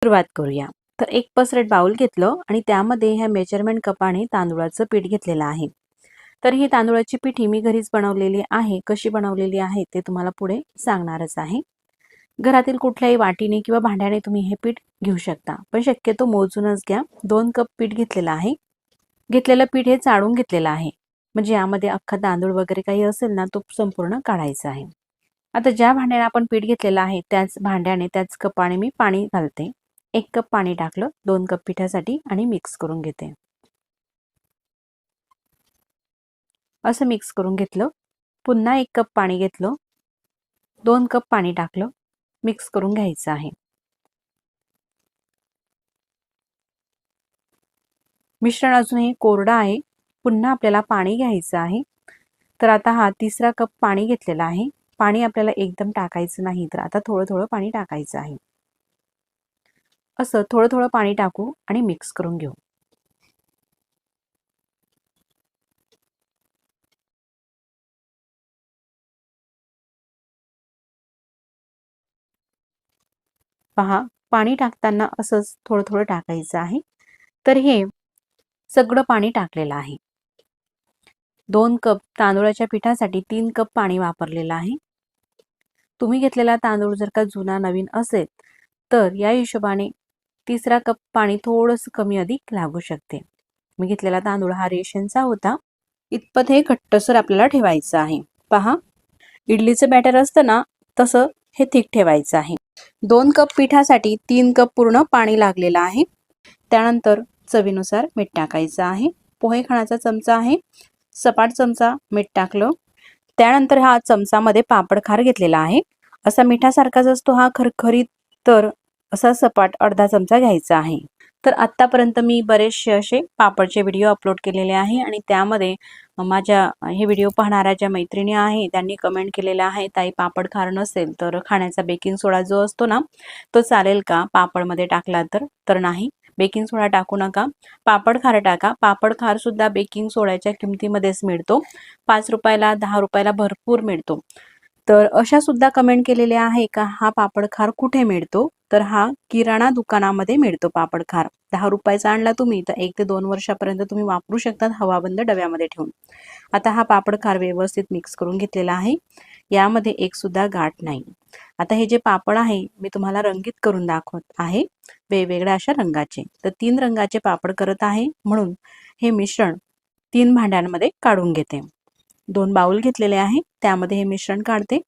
सुरुवात करूया। तर एक पसरट बाउल घेतलं आणि त्यामध्ये ह्या मेजरमेंट कपाने तांदूळाचं पीठ घेतलेलं आहे। तर ही तांदूळाची पिठी मी घरीच बनवलेली आहे। कशी बनवलेली आहे ते तुम्हाला पुढे सांगणारच आहे। घरातील कुठल्याही वाटीने किंवा भांड्याने तुम्ही हे पीठ घेऊ शकता, पण शक्यतो मोजूनच घ्या। 2 कप पीठ घेतलेलं आहे। घेतलेलं पीठ हे चाळून घेतलेलं आहे, म्हणजे यामध्ये अख्खा तांदूळ वगैरे काही असेल ना तो संपूर्ण काढायचा आहे। आता ज्या भांड्याने आपण पीठ घेतलेलं आहे त्याच भांड्याने त्याच कपाने मी पाणी घालते। 1 कप पाणी टाकलं 2 कप पिठासाठी आणि मिक्स करून घेते। असं मिक्स करून घेतलं। पुन्हा 1 कप पाणी घेतलं, 2 कप पाणी टाकलं, मिक्स करून घ्यायचं आहे। मिश्रण अजूनही कोरडं आहे, पुन्हा आपल्याला पाणी घ्यायचं आहे। तर आता हा तिसरा कप पाणी घेतलेला आहे। पाणी आपल्याला एकदम टाकायचं नाही, तर आता थोडं थोडं पाणी टाकायचं आहे। असं थोडं थोडं पाणी टाकू आणि मिक्स करून घेऊ। पहा, पाणी टाकताना असंच थोडं थोडं टाकायचं आहे। तर हे सगळं पाणी टाकलेलं आहे। 2 कप तांदूळाच्या पिठासाठी 3 कप पाणी वापरलेलं आहे। तुम्ही घेतलेला तांदूळ जर का जुना नवीन असेल तर या हिशोबाने तिसरा कप पाणी थोडंसं कमी अधिक लागू शकते। मी घेतलेला तांदूळ हा रेशनचा होता। इतपत हे घट्टसर आपल्याला ठेवायचं आहे। पहा, इडलीचं बॅटर असतं ना तसं हे थिक ठेवायचं आहे। 2 कप पिठासाठी 3 कप पूर्ण पाणी लागलेलं आहे। त्यानंतर चवीनुसार मीठ टाकायचं आहे। पोहे खाण्याचा चमचा आहे, सपाट चमचा मीठ टाकलं। त्यानंतर हा चमचामध्ये पापड खार घेतलेला आहे। असा मिठासारखाच असतो हा खरखरीत, तर असा सपाट अर्धा चमचा घ्यायचा आहे। तर आतापर्यंत मी बरेचसे असे पापडचे व्हिडिओ अपलोड केलेले आहे आणि त्यामध्ये माझ्या हे व्हिडिओ पाहणाऱ्या ज्या मैत्रिणी आहे त्यांनी कमेंट केलेलं आहे, ताई पापड खार नसेल तर खाण्याचा बेकिंग सोडा जो असतो ना तो चालेल का पापडमध्ये टाकला तर नाही, बेकिंग सोडा टाकू नका, पापड खार टाका। पापड खार सुद्धा बेकिंग सोड्याच्या किमतीमध्येच मिळतो। 5 रुपयाला 10 रुपयाला भरपूर मिळतो। तर अशा सुद्धा कमेंट केलेले आहे का हा पापड खार कुठे मिळतो, तर हा किराणा दुकानामध्ये मिळतो। पापड खार 10 रुपयाचा आणला तुम्ही तर 1 ते 2 वर्षापर्यंत तुम्ही वापरू शकतात हवाबंद डब्यामध्ये ठेवून। आता हा पापड खार व्यवस्थित मिक्स करून घेतलेला आहे। यामध्ये एक सुद्धा गाठ नाही। आता हे जे पापड आहे मी तुम्हाला रंगीत करून दाखवत आहे, वेगवेगळ्या अशा रंगाचे। तर 3 रंगाचे पापड करत आहे, म्हणून हे मिश्रण 3 भांड्यांमध्ये काढून घेते। 2 बाउल घेतलेले आहे, त्यामध्ये हे मिश्रण काढते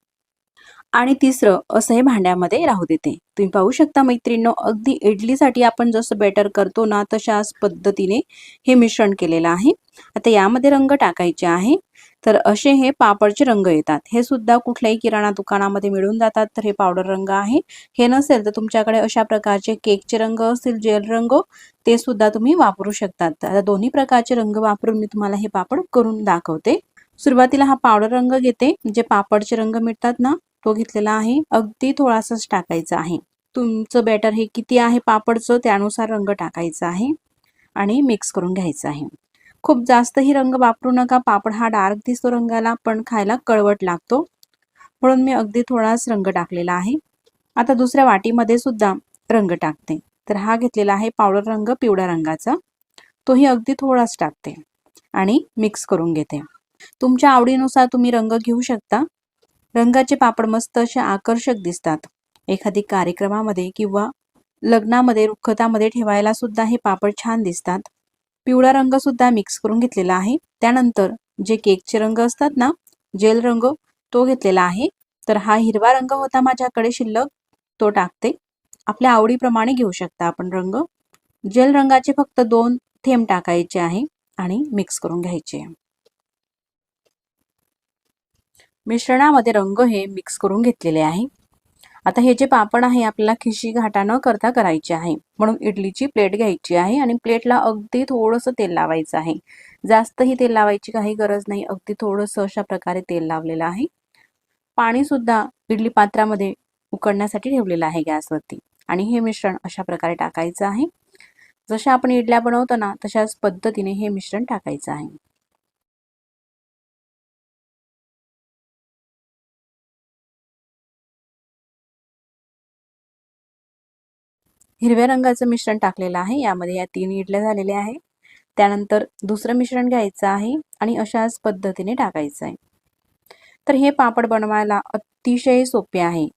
आणि तिसरं असं हे भांड्यामध्ये राहू देते। तुम्ही पाहू शकता मैत्रिणींनो, अगदी इडलीसाठी आपण जसं बॅटर करतो ना तशाच पद्धतीने हे मिश्रण केलेलं आहे। आता यामध्ये रंग टाकायचे आहे। तर असे हे पापडचे रंग येतात। हे सुद्धा कुठल्याही किराणा दुकानामध्ये मिळून जातात। तर हे पावडर रंग आहे। हे नसेल तर तुमच्याकडे अशा प्रकारचे केकचे रंग असतील, जेल रंग, ते सुद्धा तुम्ही वापरू शकतात। आता दोन्ही प्रकारचे रंग वापरून मी तुम्हाला हे पापड करून दाखवते। सुरुवातीला हा पावडर रंग घेते, जे पापडचे रंग मिळतात ना तो घेतलेला आहे। अगदी थोडासाच टाकायचा आहे। तुमचं बॅटर हे किती आहे पापडचं त्यानुसार रंग टाकायचा आहे आणि मिक्स करून घ्यायचं आहे। खूप जास्तही रंग वापरू नका, पापड हा डार्क दिसतो रंगाला पण खायला कळवट लागतो, म्हणून मी अगदी थोडाच रंग टाकलेला आहे। आता दुसऱ्या वाटीमध्ये सुद्धा रंग टाकते। तर हा घेतलेला आहे पावडर रंग पिवळ्या रंगाचा, तोही अगदी थोडाच टाकते आणि मिक्स करून घेते। तुमच्या आवडीनुसार तुम्ही रंग घेऊ शकता। रंगाचे पापड मस्त असे आकर्षक दिसतात। एखादी कार्यक्रमामध्ये किंवा लग्नामध्ये रुखवतामध्ये ठेवायला सुद्धा हे पापड छान दिसतात। पिवळा रंग सुद्धा मिक्स करून घेतलेला आहे। त्यानंतर जे केकचे रंग असतात ना, जेल रंग, तो घेतलेला आहे। तर हा हिरवा रंग होता माझ्याकडे शिल्लक, तो टाकते। आपल्या आवडीप्रमाणे घेऊ शकता आपण रंग। जेल रंगाचे फक्त 2 थेंब टाकायचे आहे आणि मिक्स करून घ्यायचे। मिश्रणामध्ये रंग हे मिक्स करून घेतलेले आहे। आता हे जे पापड आहे आपल्याला खिशी घाटा न करता करायचे आहे, म्हणून इडलीची प्लेट घ्यायची आहे आणि प्लेटला अगदी थोडंसं तेल लावायचं आहे। जास्तही तेल लावायची काही गरज नाही, अगदी थोडंसं अशा प्रकारे तेल लावलेलं आहे। पाणी सुद्धा इडली पात्रामध्ये उकळण्यासाठी ठेवलेलं आहे गॅसवरती आणि हे मिश्रण अशा प्रकारे टाकायचं आहे। जशा आपण इडल्या बनवतो ना तशाच पद्धतीने हे मिश्रण टाकायचं आहे। हिरव्या रंगाचं मिश्रण टाकलेलं आहे. यामध्ये या 3 इडल्या झालेल्या आहे. त्यानंतर दुसरं मिश्रण घ्यायचं आहे आणि अशाच पद्धतीने टाकायचं आहे. तर हे पापड बनवायला अतिशय सोपे आहे.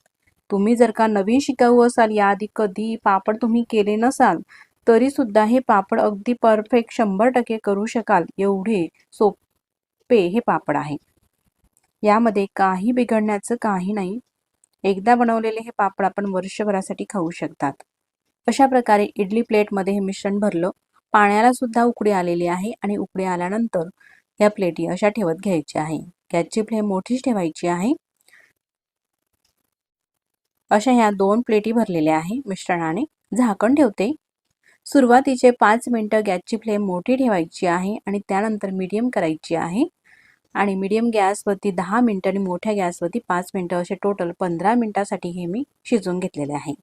तुम्ही जर का नवीन शिकाऊ असाल, याआधी कधी पापड तुम्ही केले नसाल, तरी सुद्धा हे पापड अगदी परफेक्ट 100% करू शकाल, एवढे सोपे हे पापड आहे. यामध्ये काही बिघडण्याचं काही नाही. एकदा बनवलेले हे पापड आपण वर्षभरासाठी खाऊ शकतात. अशा प्रकारे इडली प्लेटमध्ये हे मिश्रण भरलं. पाण्याला सुद्धा उकळी आलेली आहे आणि उकळी आल्यानंतर या प्लेटी अशा ठेवत घ्यायच्या आहे. गॅसची फ्लेम मोठीच ठेवायची आहे. अशा ह्या 2 प्लेटी भरलेल्या आहे मिश्रणाने. झाकण ठेवते. सुरुवातीचे 5 मिनिटं गॅसची फ्लेम मोठी ठेवायची आहे आणि त्यानंतर मीडियम करायची आहे आणि मीडियम गॅसवरती 10 मिनिटं आणि मोठ्या गॅसवरती 5 मिनिटं असे टोटल 15 मिनिटासाठी हे मी शिजवून घेतलेले आहे.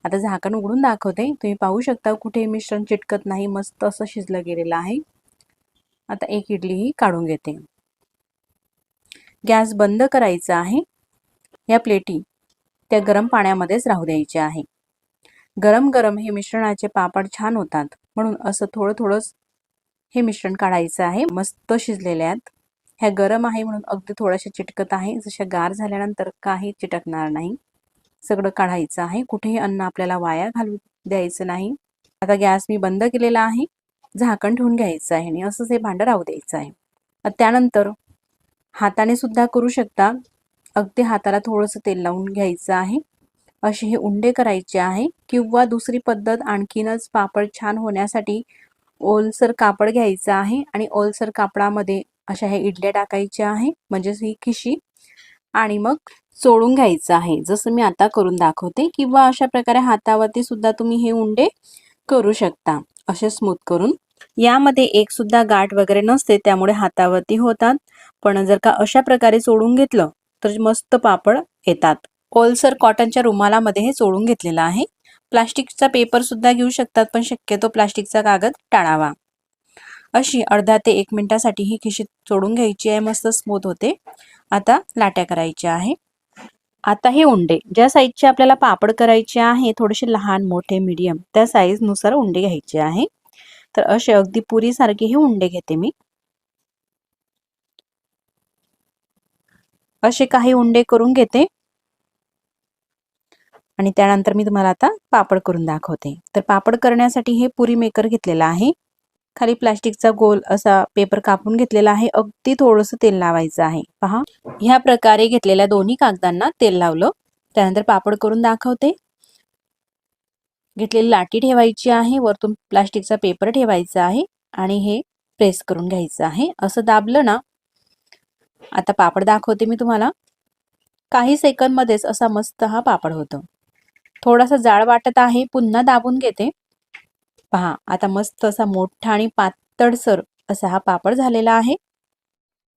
आता झाकण उघडून दाखवते. तुम्ही पाहू शकता कुठे मिश्रण चिटकत नाही, मस्त असं शिजलं गेलेलं आहे. आता एक इडली ही काढून घेते. गॅस बंद करायचा आहे. या प्लेटी त्या गरम पाण्यामध्येच राहू द्यायचे आहे. गरम गरम हे मिश्रणाचे पापड छान होतात, म्हणून असं थोडं थोडंच हे मिश्रण काढायचं आहे. मस्त शिजलेले आहेत. ह्या गरम आहे म्हणून अगदी थोड्याशा चिटकत आहे. जशा गार झाल्यानंतर काही चिटकणार नाही. सगळं काढायचं आहे. कुठेही अन्न आपल्याला वाया घालू द्यायचं नाही. आता गॅस मी बंद केलेला आहे. झाकण ठेवून घ्यायचं आहे आणि असंच हे भांडं राहू द्यायचं आहे. त्यानंतर हाताने सुद्धा करू शकता. अगदी हाताला थोडंसं तेल लावून घ्यायचं आहे. असे हे उंडे करायचे आहे. किंवा दुसरी पद्धत आणखीनच पापड छान होण्यासाठी ओलसर कापड घ्यायचं आहे आणि ओलसर कापडामध्ये अशा ह्या इडल्या टाकायच्या आहे, म्हणजेच ही खिशी, आणि मग चोळून घ्यायचं आहे, जसं मी आता करून दाखवते. किंवा अशा प्रकारे हातावरती सुद्धा तुम्ही हे उंडे करू शकता, असे स्मूथ करून. यामध्ये एक सुद्धा गाठ वगैरे नसते, त्यामुळे हातावरती होतात. पण जर का अशा प्रकारे चोळून घेतलं तर मस्त पापड येतात. ओलसर कॉटनच्या रुमालामध्ये हे चोळून घेतलेलं आहे. प्लास्टिकचा पेपर सुद्धा घेऊ शकतात, पण शक्यतो प्लास्टिकचा कागद टाळावा. अशी अर्धा ते 1 मिनिटासाठी ही खिशी चोळून घ्यायची आहे. मस्त स्मूथ होते. आता लाट्या करायच्या आहे. आता हे उंडे ज्या साईजचे आपल्याला पापड करायचे आहे, थोडेसे लहान मोठे मीडियम त्या साईज नुसार उंडे घ्यायचे आहे. तर असे अगदी पुरी सारखे हे उंडे घेते मी. असे काही उंडे करून घेते आणि त्यानंतर मी तुम्हाला आता पापड करून दाखवते. तर पापड करण्यासाठी हे पुरी मेकर घेतलेला आहे. खाली प्लास्टिकचा गोल असा पेपर कापून घेतलेला आहे. अगदी थोडंसं तेल लावायचं आहे. पहा, ह्या प्रकारे घेतलेल्या दोन्ही कागदांना तेल लावलं. त्यानंतर पापड करून दाखवते. घेतलेली लाटी ठेवायची आहे, वरतून प्लास्टिकचा पेपर ठेवायचा आहे आणि हे प्रेस करून घ्यायचं आहे. असं दाबलं ना, आता पापड दाखवते मी तुम्हाला. काही सेकंद मध्येच असा मस्त हा पापड होतो. थोडासा जाड वाटत आहे, पुन्हा दाबून घेते. पहा, आता मस्त असा मोठा आणि पातळसर असा हा पापड झालेला आहे.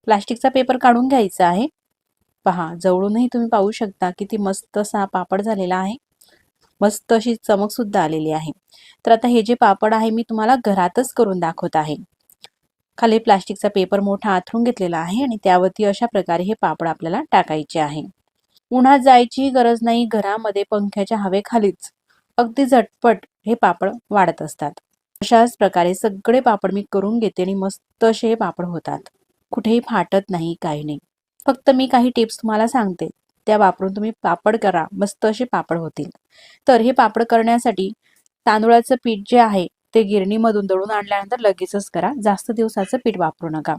प्लास्टिकचा पेपर काढून घ्यायचा आहे. पहा, जवळूनही तुम्ही पाहू शकता किती मस्त असा हा पापड झालेला आहे. मस्त अशी चमक सुद्धा आलेली आहे. तर आता हे जे पापड आहे मी तुम्हाला घरातच करून दाखवत आहे. खाली प्लास्टिकचा पेपर मोठा आथरून घेतलेला आहे आणि त्यावरती अशा प्रकारे हे पापड आपल्याला टाकायचे आहे. उन्हात जायची गरज नाही. घरामध्ये पंख्याच्या हवेखालीच अगदी झटपट हे पापड वाढत असतात. अशाच प्रकारे सगळे पापड मी करून घेते आणि मस्त असे हे पापड होतात. कुठेही फाटत नाही, काही नाही. फक्त मी काही टिप्स तुम्हाला सांगते, त्या वापरून तुम्ही पापड करा. मस्त असे पापड होतील. तर हे पापड करण्यासाठी तांदूळाचं पीठ जे आहे ते गिरणीमधून दळून आणल्यानंतर लगेचच करा. जास्त दिवसाचं पीठ वापरू नका,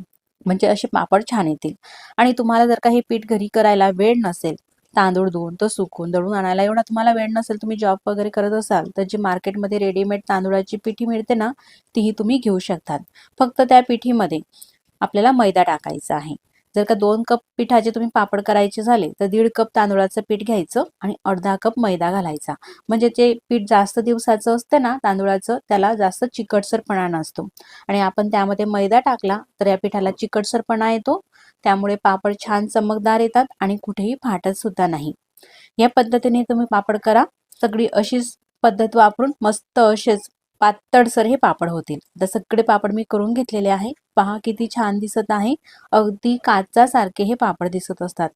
म्हणजे असे पापड छान येतील. आणि तुम्हाला जर का हे पीठ घरी करायला वेळ नसेल, तांदूळ धुवून तो सुकून दळून आणायला एवढा तुम्हाला वेळ नसेल, तुम्ही जॉब वगैरे करत असाल, तर जी मार्केटमध्ये रेडीमेड तांदूळाची पिठी मिळते ना, तीही तुम्ही घेऊ शकतात. फक्त त्या पिठीमध्ये आपल्याला मैदा टाकायचा आहे. जर का 2 कप पिठाचे तुम्ही पापड करायचे झाले, तर 1.5 कप तांदूळाचं पीठ घ्यायचं आणि अर्धा कप मैदा घालायचा. म्हणजे ते पीठ जास्त दिवसाचं असतं ना तांदूळाचं, त्याला जास्त चिकटसरपणा नसतो. आणि आपण त्यामध्ये मैदा टाकला तर या पिठाला चिकटसरपणा येतो. त्यामुळे पापड छान चमकदार येतात आणि कुठेही फाटत सुद्धा नाही. या पद्धतीने तुम्ही पापड करा. सगळी अशीच पद्धत वापरून मस्त असेच पातळसर हे पापड होतील. तर सगळे पापड मी करून घेतलेले आहे. पहा किती छान दिसत आहे. अगदी काचासारखे हे पापड दिसत असतात,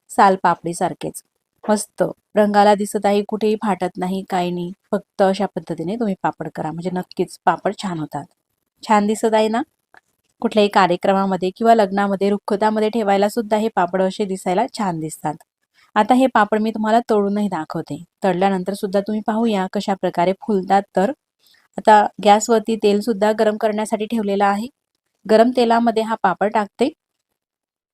सालपापडी सारखेच. मस्त रंगाला दिसत आहे, कुठेही फाटत नाही, काही नाही. फक्त अशा पद्धतीने तुम्ही पापड करा, म्हणजे नक्कीच पापड छान होतात. छान दिसत आहे ना? कुठल्याही कार्यक्रमामध्ये किंवा लग्नामध्ये, रुखवतामध्ये ठेवायला सुद्धा हे पापड असे दिसायला छान दिसतात. आता हे पापड मी तुम्हाला तळूनही दाखवते. तळल्यानंतर सुद्धा तुम्ही पाहूया कशा प्रकारे फुलतात. तर आता गॅसवरती तेल सुद्धा गरम करण्यासाठी ठेवलेलं आहे. गरम तेलामध्ये हा पापड टाकते.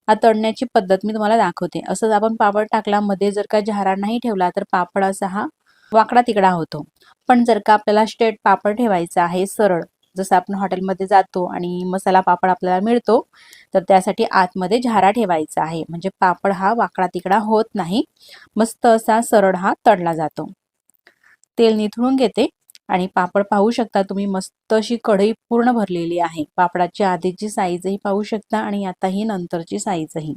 हा तळण्याची पद्धत मी तुम्हाला दाखवते. असंच आपण पापड टाकला, मध्ये जर का झारा नाही ठेवला तर पापड असा हा वाकडा तिकडा होतो. पण जर का आपल्याला स्ट्रेट पापड ठेवायचा आहे, सरळ, जसं आपण हॉटेलमध्ये जातो आणि मसाला पापड आपल्याला मिळतो, तर त्यासाठी आतमध्ये झारा ठेवायचा आहे, म्हणजे पापड हा वाकडा तिकडा होत नाही, मस्त असा सरळ हा तळला जातो. तेल निथळून घेते आणि पापड पाहू शकता तुम्ही, मस्त अशी कढई पूर्ण भरलेली आहे. पापडाची आधीची साईजही पाहू शकता आणि आता ही नंतरची साईजही.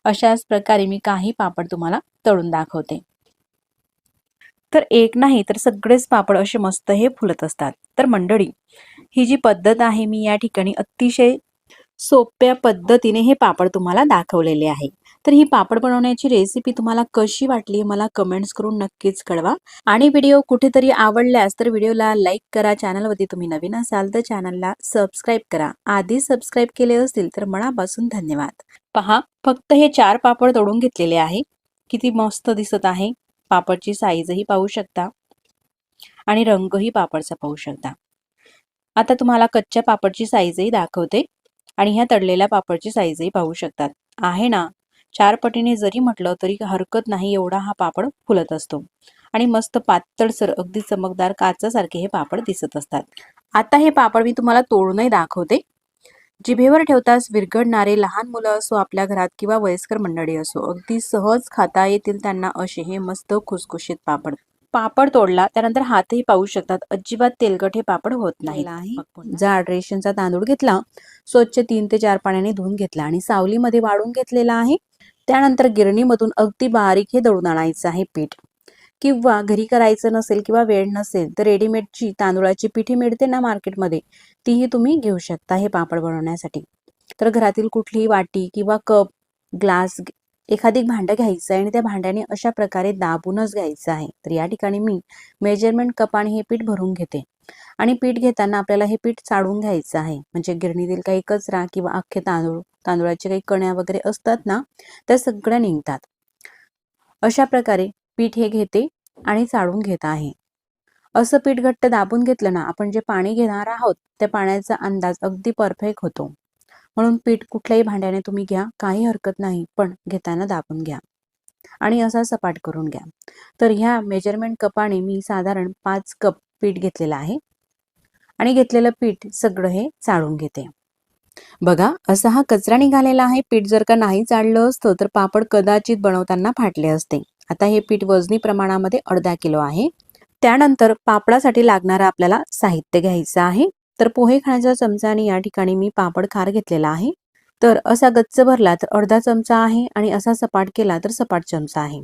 अशाच प्रकारे मी काही पापड तुम्हाला तळून दाखवते. तर एक नाही तर सगळेच पापड असे मस्त हे फुलत असतात. तर मंडळी, ही जी पद्धत आहे, मी या ठिकाणी अतिशय सोप्या पद्धतीने हे पापड तुम्हाला दाखवलेले आहे. तर ही पापड बनवण्याची रेसिपी तुम्हाला कशी वाटली मला कमेंट्स करून नक्कीच कळवा. आणि व्हिडिओ कुठेतरी आवडल्यास तर व्हिडिओला लाईक करा. चॅनलवरती तुम्ही नवीन असाल तर चॅनलला सबस्क्राईब करा. आधी सबस्क्राईब केले असतील तर मनापासून धन्यवाद. पहा, फक्त हे 4 पापड तळून घेतलेले आहे. किती मस्त दिसत आहे. पापडची साईजही पाहू शकता आणि रंगही पापडचा पाहू शकता. आता तुम्हाला कच्च्या पापडची साईजही दाखवते आणि ह्या तळलेल्या पापडची साईजही पाहू शकतात. आहे ना, 4 पटीने जरी म्हटलं तरी हरकत नाही, एवढा हा पापड फुलत असतो आणि मस्त पातळसर, अगदी चमकदार काचासारखे हे पापड दिसत असतात. आता हे पापड मी तुम्हाला तोडूनही दाखवते. जिभेवर ठेवताच विरघळणारे, लहान मुलं असो आपल्या घरात किंवा वयस्कर मंडळी असो, अगदी सहज खाता येतील त्यांना असे हे मस्त खुसखुशीत पापड. पापड तोडला त्यानंतर हातही पाहू शकतात, अजिबात तेलकट हे पापड होत नाही. जाड रेशनचा तांदूळ घेतला, स्वच्छ 3 ते 4 पाण्याने धुवून घेतला आणि सावलीमध्ये वाळून घेतलेला आहे. त्यानंतर गिरणीमधून अगदी बारीक हे दळून आणायचं आहे पीठ. किंवा घरी करायचं नसेल किंवा वेळ नसेल तर रेडीमेडची तांदूळाची पिठी मिळते ना मार्केटमध्ये, तीही तुम्ही घेऊ शकता हे पापड बनवण्यासाठी. तर घरातील कुठलीही वाटी किंवा कप, ग्लास, एखादी भांडं घ्यायचं आहे आणि त्या भांड्याने अशा प्रकारे दाबूनच घ्यायचं आहे. तर या ठिकाणी मी मेजरमेंट कपाने हे पीठ भरून घेते आणि पीठ घेताना आपल्याला हे पीठ चाळून घ्यायचं आहे, म्हणजे गिरणीतील काही कचरा किंवा अख्खे तांदूळाचे काही कण्या वगैरे असतात ना, त्या सगळ्या निघतात. अशा प्रकारे पीठ हे घेते आणि चाळून घेत आहे. असं पीठ घट्ट दाबून घेतलं ना, आपण जे पाणी घेणार आहोत त्या पाण्याचा अंदाज अगदी परफेक्ट होतो. म्हणून पीठ कुठल्याही भांड्याने तुम्ही घ्या, काही हरकत नाही, पण घेताना दाबून घ्या आणि असा सपाट करून घ्या. तर ह्या मेजरमेंट कपाने मी साधारण 5 कप पीठ घेतलेलं आहे आणि घेतलेलं पीठ सगळं हे चाळून घेते. बघा, असा हा कचरा निघालेला आहे. पीठ जर का नाही चाळलं असतं तर पापड कदाचित बनवताना फाटले असते. आता हे पीठ वजनी प्रमाणामध्ये अर्धा किलो आहे. त्यानंतर पापडासाठी लागणारं आपल्याला साहित्य घ्यायचं आहे. तर पोहे खाण्याच्या चमचाने या ठिकाणी मी पापड खार घेतलेला आहे. तर असा गच्च भरला तर अर्धा चमचा आहे आणि असा सपाट केला तर सपाट चमचा आहे.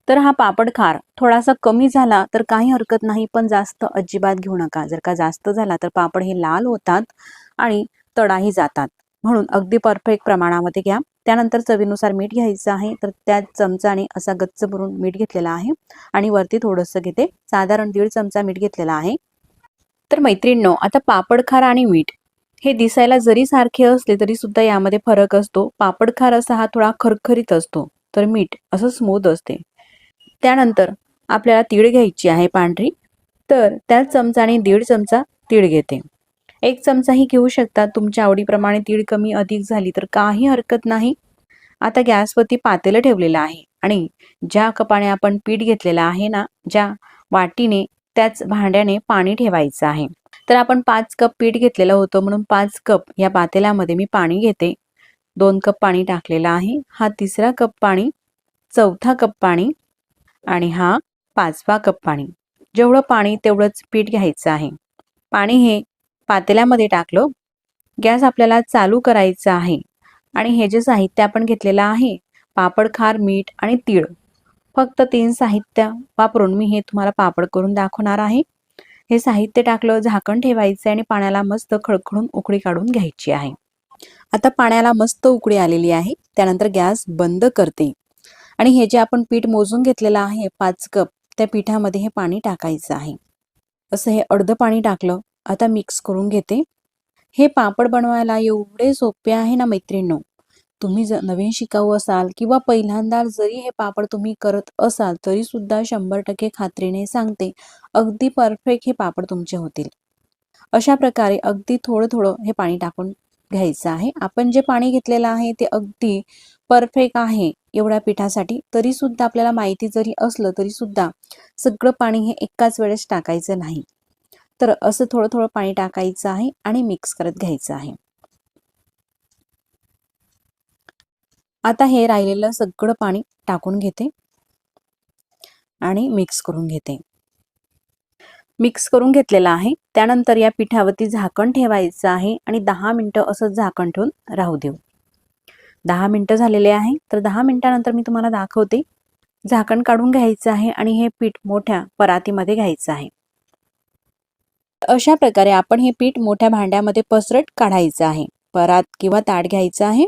तर हा पापड खार थोडासा कमी झाला तर काही हरकत नाही, पण जास्त अजिबात घेऊ नका. जर का जास्त झाला तर पापड हे लाल होतात आणि तडाही जातात. म्हणून अगदी परफेक्ट प्रमाणामध्ये घ्या. त्यानंतर चवीनुसार मीठ घ्यायचं आहे. तर त्या चमचाने असा गच्च भरून मीठ घेतलेला आहे आणि वरती थोडंसं घेते, साधारण 1.5 चमचा मीठ घेतलेला आहे. तर मैत्रिणींनो, आता पापड खार आणि मीठ हे दिसायला जरी सारखे असले तरी सुद्धा यामध्ये फरक असतो. पापड खार असा हा थोडा खरखरीत असतो, तर मीठ असं स्मूथ असते. त्यानंतर आपल्याला तीळ घ्यायची आहे पांढरी, तर त्याच चमचाने 1.5 चमचा तीळ घेते. 1 चमचाही घेऊ शकता, तुमच्या आवडीप्रमाणे तीळ कमी अधिक झाली तर काही हरकत नाही. आता गॅसवरती पातेलं ठेवलेलं आहे आणि ज्या कपाने आपण पीठ घेतलेलं आहे ना, ज्या वाटीने त्याच भांड्याने पाणी ठेवायचं आहे. तर आपण 5 कप पीठ घेतलेलं होतं, म्हणून 5 कप या पातेल्यामध्ये मी पाणी घेते. 2 कप पाणी टाकलेलं आहे. हा 3रा कप पाणी, 4था कप पाणी आणि हा 5वा कप पाणी. जेवढं पाणी तेवढंच पीठ घ्यायचं आहे. पाणी हे पातेल्यामध्ये टाकलं. गॅस आपल्याला चालू करायचा आहे आणि हे जे साहित्य आपण घेतलेलं आहे, पापड खार, मीठ आणि तीळ, फक्त 3 साहित्य वापरून मी हे तुम्हाला पापड करून दाखवणार आहे. हे साहित्य टाकलं, झाकण ठेवायचं आणि पाण्याला मस्त खळखळून उकळी काढून घ्यायची आहे. आता पाण्याला मस्त उकळी आलेली आहे. त्यानंतर गॅस बंद करते आणि हे जे आपण पीठ मोजून घेतलेलं आहे 5 कप, त्या पिठामध्ये हे पाणी टाकायचं आहे. असं हे अर्धं पाणी टाकलं. आता मिक्स करून घेते. हे पापड बनवायला एवढे सोपे आहे ना मैत्रिणींनो. तुम्ही जर नवीन शिकाऊ असाल किंवा पहिल्यांदा जरी हे पापड तुम्ही करत असाल तरी सुद्धा 100% खात्रीने सांगते अगदी परफेक्ट हे पापड तुमचे होतील. अशा प्रकारे अगदी थोडं थोडं हे पाणी टाकून घ्यायचं आहे. आपण जे पाणी घेतलेलं आहे ते अगदी परफेक्ट आहे एवढ्या पिठासाठी. तरी सुद्धा आपल्याला माहिती जरी असलं तरी सुद्धा सगळं पाणी हे एकाच वेळेस टाकायचं नाही. तर असं थोडं थोडं पाणी टाकायचं आहे आणि मिक्स करत घ्यायचं आहे. आता हे राहिलेलं सगळं पाणी टाकून घेते आणि मिक्स करून घेते. मिक्स करून घेतलेलं आहे. त्यानंतर या पिठावरती झाकण ठेवायचं आहे आणि 10 मिनिटं असं झाकण ठेवून राहू देऊ. 10 मिनिटं झालेले आहे. तर 10 मिनिटानंतर मी तुम्हाला दाखवते. झाकण काढून घ्यायचं आहे आणि हे पीठ मोठ्या परातीमध्ये घ्यायचं आहे. अशा प्रकारे आपण हे पीठ मोठ्या भांड्यामध्ये पसरट काढायचं आहे. परात किंवा ताट घ्यायचं आहे.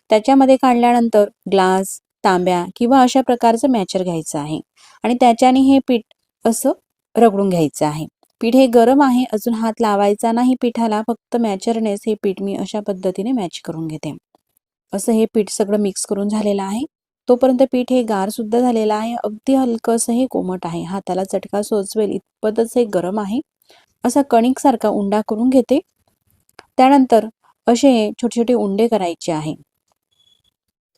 त्याच्यामध्ये काढल्यानंतर ग्लास, तांब्या किंवा अशा प्रकारचं मॅचर घ्यायचं आहे आणि त्याच्याने हे पीठ असं रगडून घ्यायचं आहे. पीठ हे गरम आहे, अजून हात लावायचा नाही पिठाला, फक्त मॅचरनेच हे पीठ मी अशा पद्धतीने मॅच करून घेते. असं हे पीठ सगळं मिक्स करून झालेलं आहे. तोपर्यंत पीठ हे गार सुद्धा झालेलं आहे. अगदी हलकंसं हे कोमट आहे. हाताला चटका सोचवेल इतपतच हे गरम आहे. असा कणिक सारखा उंडा करून घेते. त्यानंतर असे छोटे छोटे उंडे करायचे आहे.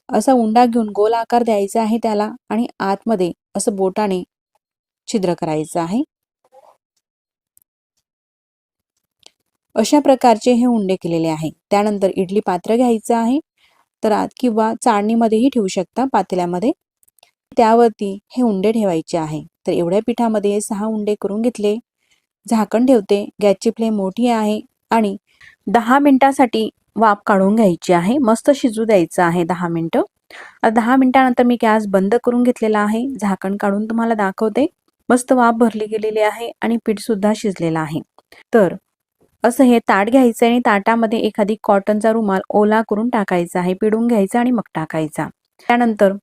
असा उंडा घेऊन गोल आकार द्यायचा आहे त्याला आणि आतमध्ये असं बोटाने छिद्र करायचं आहे. अशा प्रकारचे हे उंडे केलेले आहे. त्यानंतर इडली पात्र घ्यायचं आहे. तर आत किंवा चाळणीमध्येही ठेवू शकता, पातेल्यामध्ये. त्यावरती हे उंडे ठेवायचे आहे. तर एवढ्या पिठामध्ये 6 उंडे करून घेतले. झाकण ठेवते. गॅसची फ्लेम मोठी आहे आणि 10 मिनिटासाठी वाफ काढून घ्यायची आहे. मस्त शिजू द्यायचं आहे 10 मिनिटं. 10 मिनिटानंतर मी गॅस बंद करून घेतलेला आहे. झाकण काढून तुम्हाला दाखवते. मस्त वाफ भरली गेलेली आहे आणि पीठ सुद्धा शिजलेलं आहे. तर असं हे ताट घ्यायचं आणि ताटामध्ये एखादी कॉटनचा रुमाल ओला करून टाकायचा आहे. पिळून घ्यायचा आणि मग टाकायचा. त्यानंतर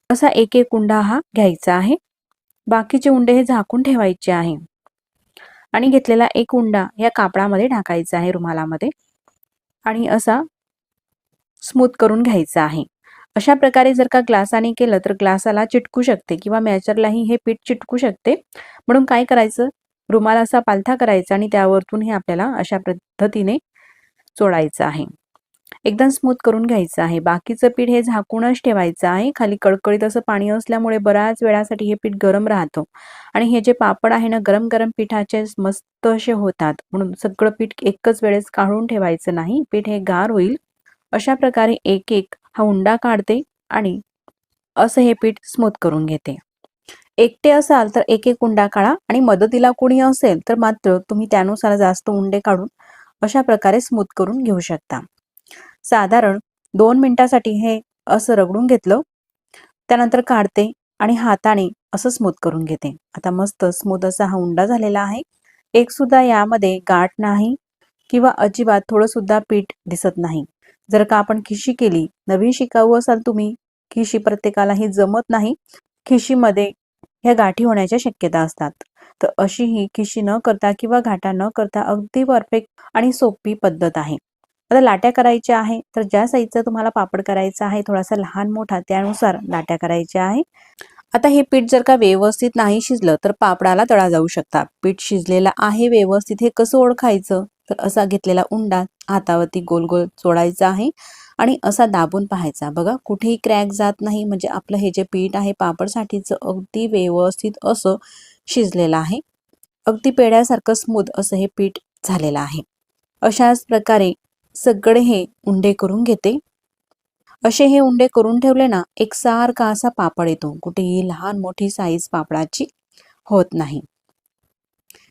असा एक एक उंडा हा घ्यायचा आहे. बाकीचे उंडे हे झाकून ठेवायचे आहे आणि घेतलेला एक उंडा या कापडामध्ये टाकायचा आहे, रुमालामध्ये, आणि असा स्मूथ करून घ्यायचा आहे. अशा प्रकारे जर का ग्लासाने केलं तर ग्लासाला चिटकू शकते किंवा मॅचरलाही हे पीठ चिटकू शकते. म्हणून काय करायचं, रुमाल असा पालथा करायचा आणि त्यावरतून हे आपल्याला अशा पद्धतीने चोळायचं आहे. एकदम स्मूथ करून घ्यायचं आहे. बाकीचं पीठ हे झाकूनच ठेवायचं आहे. खाली कडकडीत असं पाणी असल्यामुळे बऱ्याच वेळासाठी हे पीठ गरम राहतं आणि हे जे पापड आहे ना, गरम गरम पिठाचे मस्त असे होतात. म्हणून सगळं पीठ एकच वेळेस काढून ठेवायचं नाही, पीठ हे गार होईल. अशा प्रकारे एक एक हा उंडा काढते आणि असं हे पीठ स्मूथ करून घेते. एकटे असाल तर एक एक उंडा काढा आणि मदतीला कोणी असेल तर मात्र तुम्ही त्यानुसार जास्त उंडे काढून अशा प्रकारे स्मूथ करून घेऊ शकता. साधारण 2 मिनिटासाठी हे असं रगडून घेतलं. त्यानंतर काढते आणि हाताने असं स्मूथ करून घेते. आता मस्त स्मूथ असा हा उंडा झालेला आहे. एक सुद्धा यामध्ये गाठ नाही किंवा अजिबात थोडं सुद्धा पीठ दिसत नाही. जर का आपण खिशी केली, नवीन शिकाऊ असाल तुम्ही, खिशी प्रत्येकालाही जमत नाही. खिशीमध्ये ह्या गाठी होण्याच्या शक्यता असतात. तर अशी ही खिशी न करता किंवा गाठा न करता अगदी परफेक्ट आणि सोपी पद्धत आहे. आता लाट्या करायच्या आहे, तर ज्या साईजचा तुम्हाला पापड करायचा आहे, थोडासा लहान मोठा त्यानुसार लाट्या करायच्या आहे. आता हे पीठ जर का व्यवस्थित नाही शिजलं तर पापडाला तळा जाऊ शकता. पीठ शिजलेलं आहे व्यवस्थित हे कसं ओळखायचं, तर असा घेतलेला उंडा हातावरती गोल गोल चोळायचा आहे आणि असा दाबून पाहायचा. बघा कुठेही क्रॅक जात नाही, म्हणजे आपलं हे जे पीठ आहे पापडसाठीचं अगदी व्यवस्थित असं शिजलेलं आहे. अगदी पेढ्यासारखं स्मूथ असं हे पीठ झालेलं आहे. अशाच प्रकारे सगळे हे उंडे करून घेते. असे हे उंडे करून ठेवले ना, एकसारखा असा पापड येतो. कुठेही लहान मोठी साईज पापडाची होत नाही.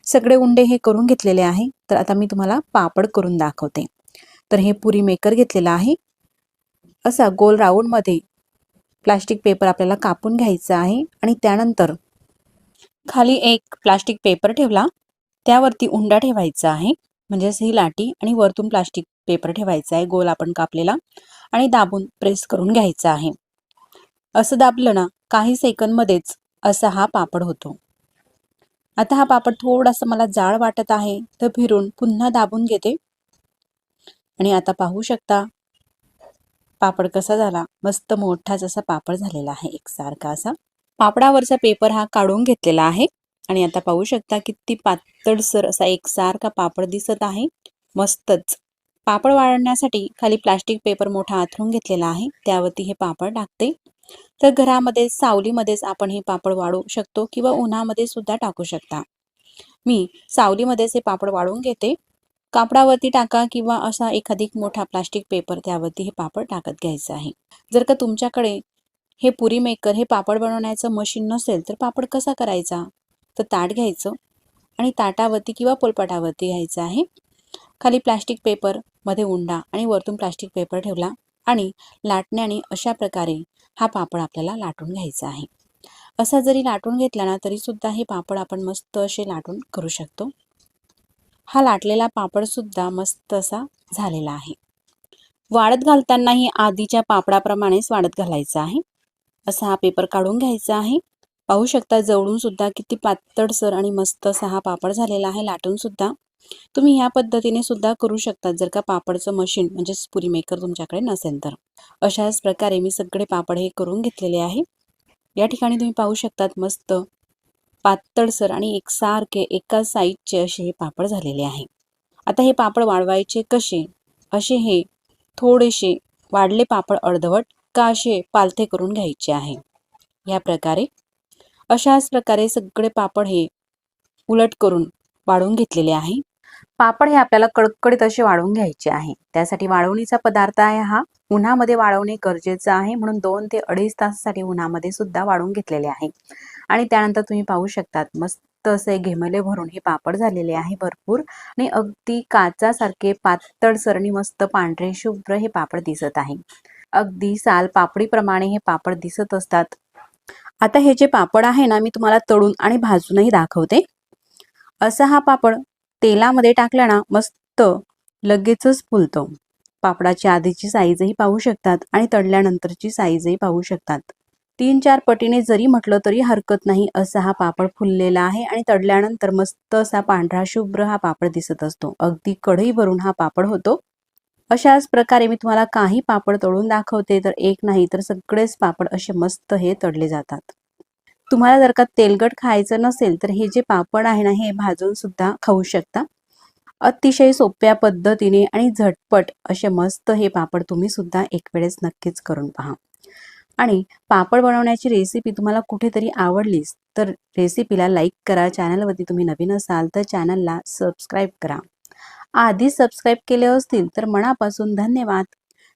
सगळे उंडे हे करून घेतलेले आहे. तर आता मी तुम्हाला पापड करून दाखवते. तर हे पुरी मेकर घेतलेला आहे. असा गोल राऊंड मध्ये प्लास्टिक पेपर आपल्याला कापून घ्यायचा आहे आणि त्यानंतर खाली एक प्लास्टिक पेपर ठेवला, त्यावरती उंडा ठेवायचा आहे, म्हणजेच ही लाटी, आणि वरतून प्लास्टिक पेपर ठेवायचा आहे गोल आपण कापलेला आणि दाबून प्रेस करून घ्यायचा आहे. असं दाबलं ना, काही सेकंदमध्येच असा हा पापड होतो. आता हा पापड थोडासा मला जाड वाटत आहे, तर फिरून पुन्हा दाबून घेते आणि आता पाहू शकता पापड कसा झाला. मस्त मोठाच असा पापड झालेला आहे, एकसारखा असा. पापडावरचा पेपर हा काढून घेतलेला आहे आणि आता पाहू शकता किती पातळसर असा एकसारखा पापड दिसत आहे. मस्तच. पापड वाळवण्यासाठी खाली प्लास्टिक पेपर मोठा आथरून घेतलेला आहे, त्यावरती हे पापड टाकते. तर घरामध्ये सावलीमध्येच आपण हे पापड वाळू शकतो किंवा उन्हामध्ये सुद्धा टाकू शकता. मी सावलीमध्येच हे पापड वाळवून घेते. कापडावरती टाका किंवा असा एखादी मोठा प्लास्टिक पेपर त्यावरती हे पापड टाकत घ्यायचं आहे. जर का तुमच्याकडे हे पुरी मेकर हे पापड बनवण्याचं मशीन नसेल तर पापड कसा करायचा? तर ताट घ्यायचं आणि ताटावरती किंवा पोलपाटावरती घ्यायचं आहे. खाली प्लास्टिक पेपर मध्ये उंडा आणि वरतून प्लास्टिक पेपर ठेवला आणि लाटण्याने अशा प्रकारे हा पापड आपल्याला लाटून घ्यायचा आहे. असा जरी लाटून घेतला ना तरी सुद्धा हे पापड आपण मस्त असे लाटून करू शकतो. हा लाटलेला पापड सुद्धा मस्त असा झालेला आहे. वाळत घालतानाही आधीच्या पापडाप्रमाणेच वाळत घालायचा आहे. असा हा पेपर काढून घ्यायचा आहे. पाहू शकता जवळून सुद्धा किती पातळसर आणि मस्त असा हा पापड झालेला आहे लाटून सुद्धा. तुम्ही ह्या पद्धतीने सुद्धा करू शकता जर का पापडचं मशीन म्हणजे पुरी मेकर तुमच्याकडे नसेल तर. अशाच प्रकारे मी सगळे पापड हे करून घेतलेले आहे. या ठिकाणी तुम्ही पाहू शकतात मस्त पातळसर आणि एकसारखे एकाच साईजचे असे हे पापड झालेले आहे. आता हे पापड वाळवायचे कसे? असे हे थोडेसे वाढले पापड अर्धवट का असे पालथे करून घ्यायचे आहे. या प्रकारे अशाच प्रकारे सगळे पापड हे उलट करून वाळवून घेतलेले आहे. पापड हे आपल्याला कडकडीत असे वाळवून घ्यायचे आहे. त्यासाठी वाळवणीचा पदार्थ आहे हा. उन्हामध्ये वाळवणे गरजेचं आहे म्हणून 2 ते 2.5 तासासाठी उन्हामध्ये सुद्धा वाळवून घेतलेले आहे. आणि त्यानंतर तुम्ही पाहू शकतात मस्त असे घेमले भरून हे पापड झालेले आहे भरपूर आणि अगदी काचासारखे पातळसर आणि मस्त पांढरे शुभ्र हे पापड दिसत आहे. अगदी साल पापडीप्रमाणे हे पापड दिसत असतात. आता हे जे पापड आहे ना मी तुम्हाला तळून आणि भाजूनही दाखवते. असा हा पापड तेलामध्ये टाकला ना मस्त लगेचच फुलतो. पापडाची आधीची साईजही पाहू शकतात आणि तळल्यानंतरची साईजही पाहू शकतात. 3-4 पटीने जरी म्हटलं तरी हरकत नाही असा हा पापड फुललेला आहे आणि तळल्यानंतर मस्त असा पांढरा शुभ्र हा पापड दिसत असतो. अगदी कढई भरून हा पापड होतो. अशाच प्रकारे मी तुम्हाला काही पापड तळून दाखवते तर एक नाही तर सगळेच पापड असे मस्त हे तळले जातात. तुम्हाला जर का तेलकट खायचं नसेल तर हे जे पापड आहे ना हे भाजून सुद्धा खाऊ शकता. अतिशय सोप्या पद्धतीने आणि झटपट असे मस्त हे पापड तुम्ही सुद्धा एक वेळेस नक्कीच करून पहा. आणि पापड बनवण्याची रेसिपी तुम्हाला कुठेतरी आवडलीच तर रेसिपीला लाईक करा. चॅनलवरती तुम्ही नवीन असाल तर चॅनलला सबस्क्राईब करा. आधी सबस्क्राईब केले असतील तर मनापासून धन्यवाद.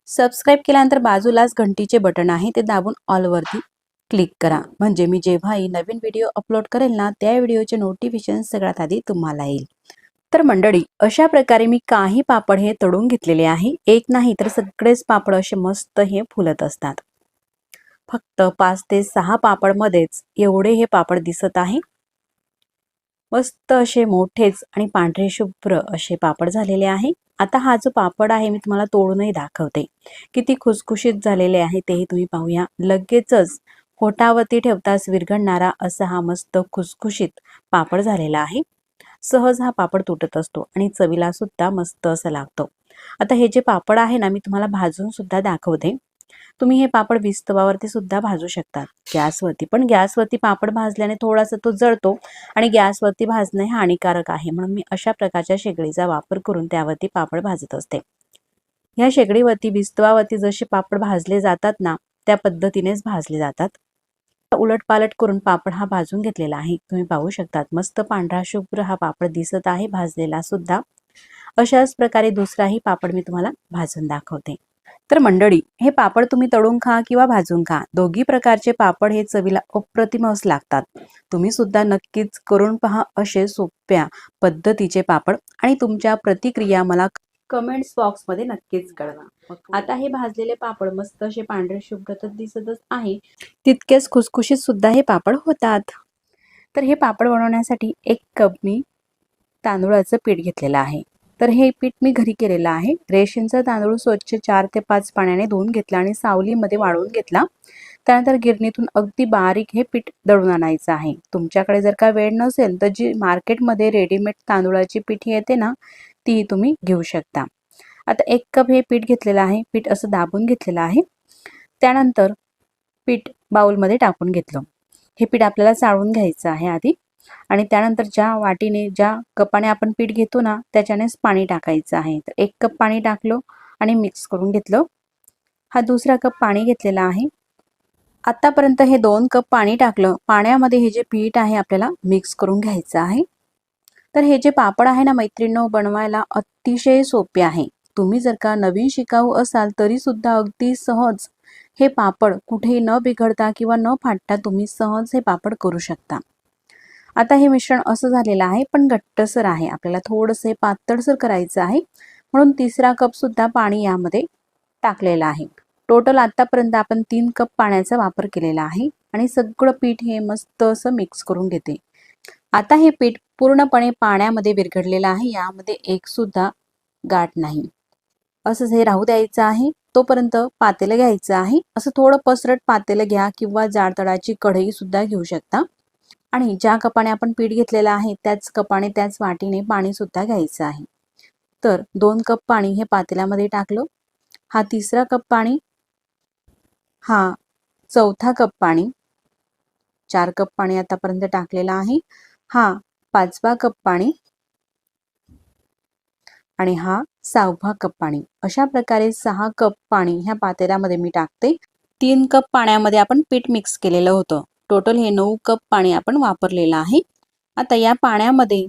सबस्क्राईब केल्यानंतर बाजूलाच घंटीचे बटन आहे ते दाबून ऑलवरती क्लिक करा म्हणजे मी जेव्हाही नवीन व्हिडिओ अपलोड करेल ना त्या व्हिडिओचे नोटिफिकेशन सगळ्यात आधी तुम्हाला येईल. तर मंडळी अशा प्रकारे मी काही पापड हे तळून घेतलेले आहे. एक नाही तर सगळेच पापड असे मस्त हे फुलत असतात. फक्त 5 ते 6 पापडमध्येच एवढे हे पापड दिसत आहे. मस्त असे मोठेच आणि पांढरे शुभ्र असे पापड झालेले आहे. आता हा जो पापड आहे मी तुम्हाला तोडूनही दाखवते. किती खुसखुशीत झालेले आहे तेही तुम्ही पाहूया. लगेचच पोटावरती ठेवताच विरघळणारा असा हा मस्त खुसखुशीत पापड झालेला आहे. सहज हा पापड तुटत असतो आणि चवीला सुद्धा मस्त असं लागतो. आता हे जे पापड आहे ना मी तुम्हाला भाजून सुद्धा दाखवते. तुम्ही हे पापड विस्तवावरती सुद्धा भाजू शकतात गॅसवरती. पण गॅसवरती पापड भाजल्याने थोडासा तो जळतो आणि गॅसवरती भाजणे हानिकारक आहे म्हणून मी अशा प्रकारच्या शेगडीचा वापर करून त्यावरती पापड भाजत असते. या शेगडीवरती विस्तवावरती जसे पापड भाजले जातात ना त्या पद्धतीनेच भाजले जातात. उलटपालट करून पापड हा भाजून घेतलेला आहे. तुम्ही पाहू शकतात मस्त पांढरा शुभ्र हा पापड दिसत आहे भाजलेला सुद्धा. अशाच प्रकारे दुसराही पापड मी तुम्हाला भाजून दाखवते. तर मंडळी हे पापड तुम्ही तळून खा किंवा भाजून खा दोघी प्रकारचे पापड हे चवीला अप्रतिमच लागतात. तुम्ही सुद्धा नक्कीच करून पहा असे सोप्या पद्धतीचे पापड आणि तुमच्या प्रतिक्रिया मला कमेंट्स बॉक्स मध्ये नक्कीच कळवा. आता हे भाजलेले पापड मस्त असे पांढरे शुभ्र तर दिसतच आहे तितकेच खुसखुशीत सुद्धा हे पापड होतात. तर हे पापड बनवण्यासाठी 1 कप मी तांदूळाचं पीठ घेतलेलं आहे. तर हे पीठ मी घरी केलेलं आहे. रेशनचा तांदूळ स्वच्छ 4 ते 5 पाण्याने धुवून घेतला आणि सावलीमध्ये वाळवून घेतला. त्यानंतर गिरणीतून अगदी बारीक हे पीठ दळून आणायचं आहे. तुमच्याकडे जर का वेळ नसेल तर जी मार्केटमध्ये रेडीमेड तांदूळाची पिठी येते ना, ती तुम्ही घेऊ शकता. आता 1 कप हे पीठ घेतलेलं आहे. पीठ असं दाबून घेतलेलं आहे. त्यानंतर पीठ बाउलमध्ये टाकून घेतलं. हे पीठ आपल्याला चाळून घ्यायचं आहे आधी आणि त्यानंतर ज्या वाटीने, ज्या कपाने आपण पीठ घेतो ना, त्याच्यानेच पाणी टाकायचं आहे. तर 1 कप पाणी टाकलं आणि मिक्स करून घेतलं. हा दुसरा कप पाणी घेतलेला आहे. आतापर्यंत हे 2 कप पाणी टाकलं. पाण्यामध्ये हे जे पीठ आहे आपल्याला मिक्स करून घ्यायचं आहे. तर हे जे पापड आहे ना मैत्रिणींनो, बनवायला अतिशय सोपे आहे. तुम्ही जर का नवीन शिकाऊ असाल तरी सुद्धा अगदी सहज हे पापड कुठेही न बिघडता किंवा न फाटता तुम्ही सहज हे पापड करू शकता. आता हे मिश्रण असं झालेलं आहे, पण घट्टसर आहे. आपल्याला थोडंसं पातळसर करायचं आहे, म्हणून तिसरा कप सुद्धा पाणी यामध्ये टाकलेलं आहे. टोटल आतापर्यंत आपण 3 कप पाण्याचा वापर केलेला आहे आणि सगळं पीठ हे मस्त असं मिक्स करून घेते. आता हे पीठ पूर्णपणे पाण्यामध्ये विरघळलेलं आहे. यामध्ये एक सुद्धा गाठ नाही. असंच हे राहू द्यायचं आहे. तोपर्यंत पातेलं घ्यायचं आहे. असं थोडं पसरट पातेलं घ्या किंवा जाड तळाची कढई सुद्धा घेऊ शकता. आणि ज्या कपाने आपण पीठ घेतलेलं आहे त्याच कपाने, त्याच वाटीने पाणी सुद्धा घ्यायचं आहे. तर 2 कप पाणी हे पातेल्यामध्ये टाकलं. हा तिसरा कप पाणी, हा चौथा कप पाणी, 4 कप पाणी आतापर्यंत टाकलेलं आहे. हा 5वा कप पाणी आणि हा 6वा कप पाणी. अशा प्रकारे 6 कप पाणी ह्या पातेल्यामध्ये मी टाकते. 3 कप पाण्यामध्ये आपण पीठ मिक्स केलेलं होतं. टोटल हे 9 कप पाणी आपण वापरलेलं आहे. आता या पाण्यामध्ये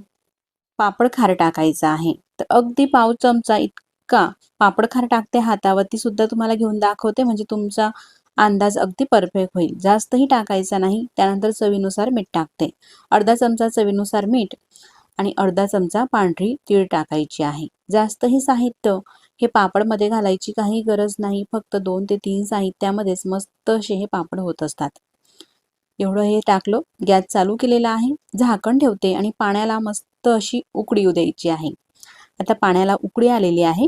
पापड खार टाकायचं आहे. तर अगदी पाव चमचा इतका पापड खार टाकते. हातावरती सुद्धा तुम्हाला घेऊन दाखवते, म्हणजे तुमचा अंदाज अगदी परफेक्ट होईल. जास्तही टाकायचा नाही. त्यानंतर चवीनुसार मीठ टाकते. अर्धा चमचा चवीनुसार मीठ आणि अर्धा चमचा पांढरी तीळ टाकायची आहे. जास्तही साहित्य हे पापडमध्ये घालायची काही गरज नाही. फक्त 2 ते 3 साहित्यामध्येच मस्त असे हे पापड होत असतात. एवढं हे टाकलं. गॅस चालू केलेला आहे. झाकण ठेवते आणि पाण्याला मस्त अशी उकळी येऊ द्यायची आहे. आता पाण्याला उकळी आलेली आहे.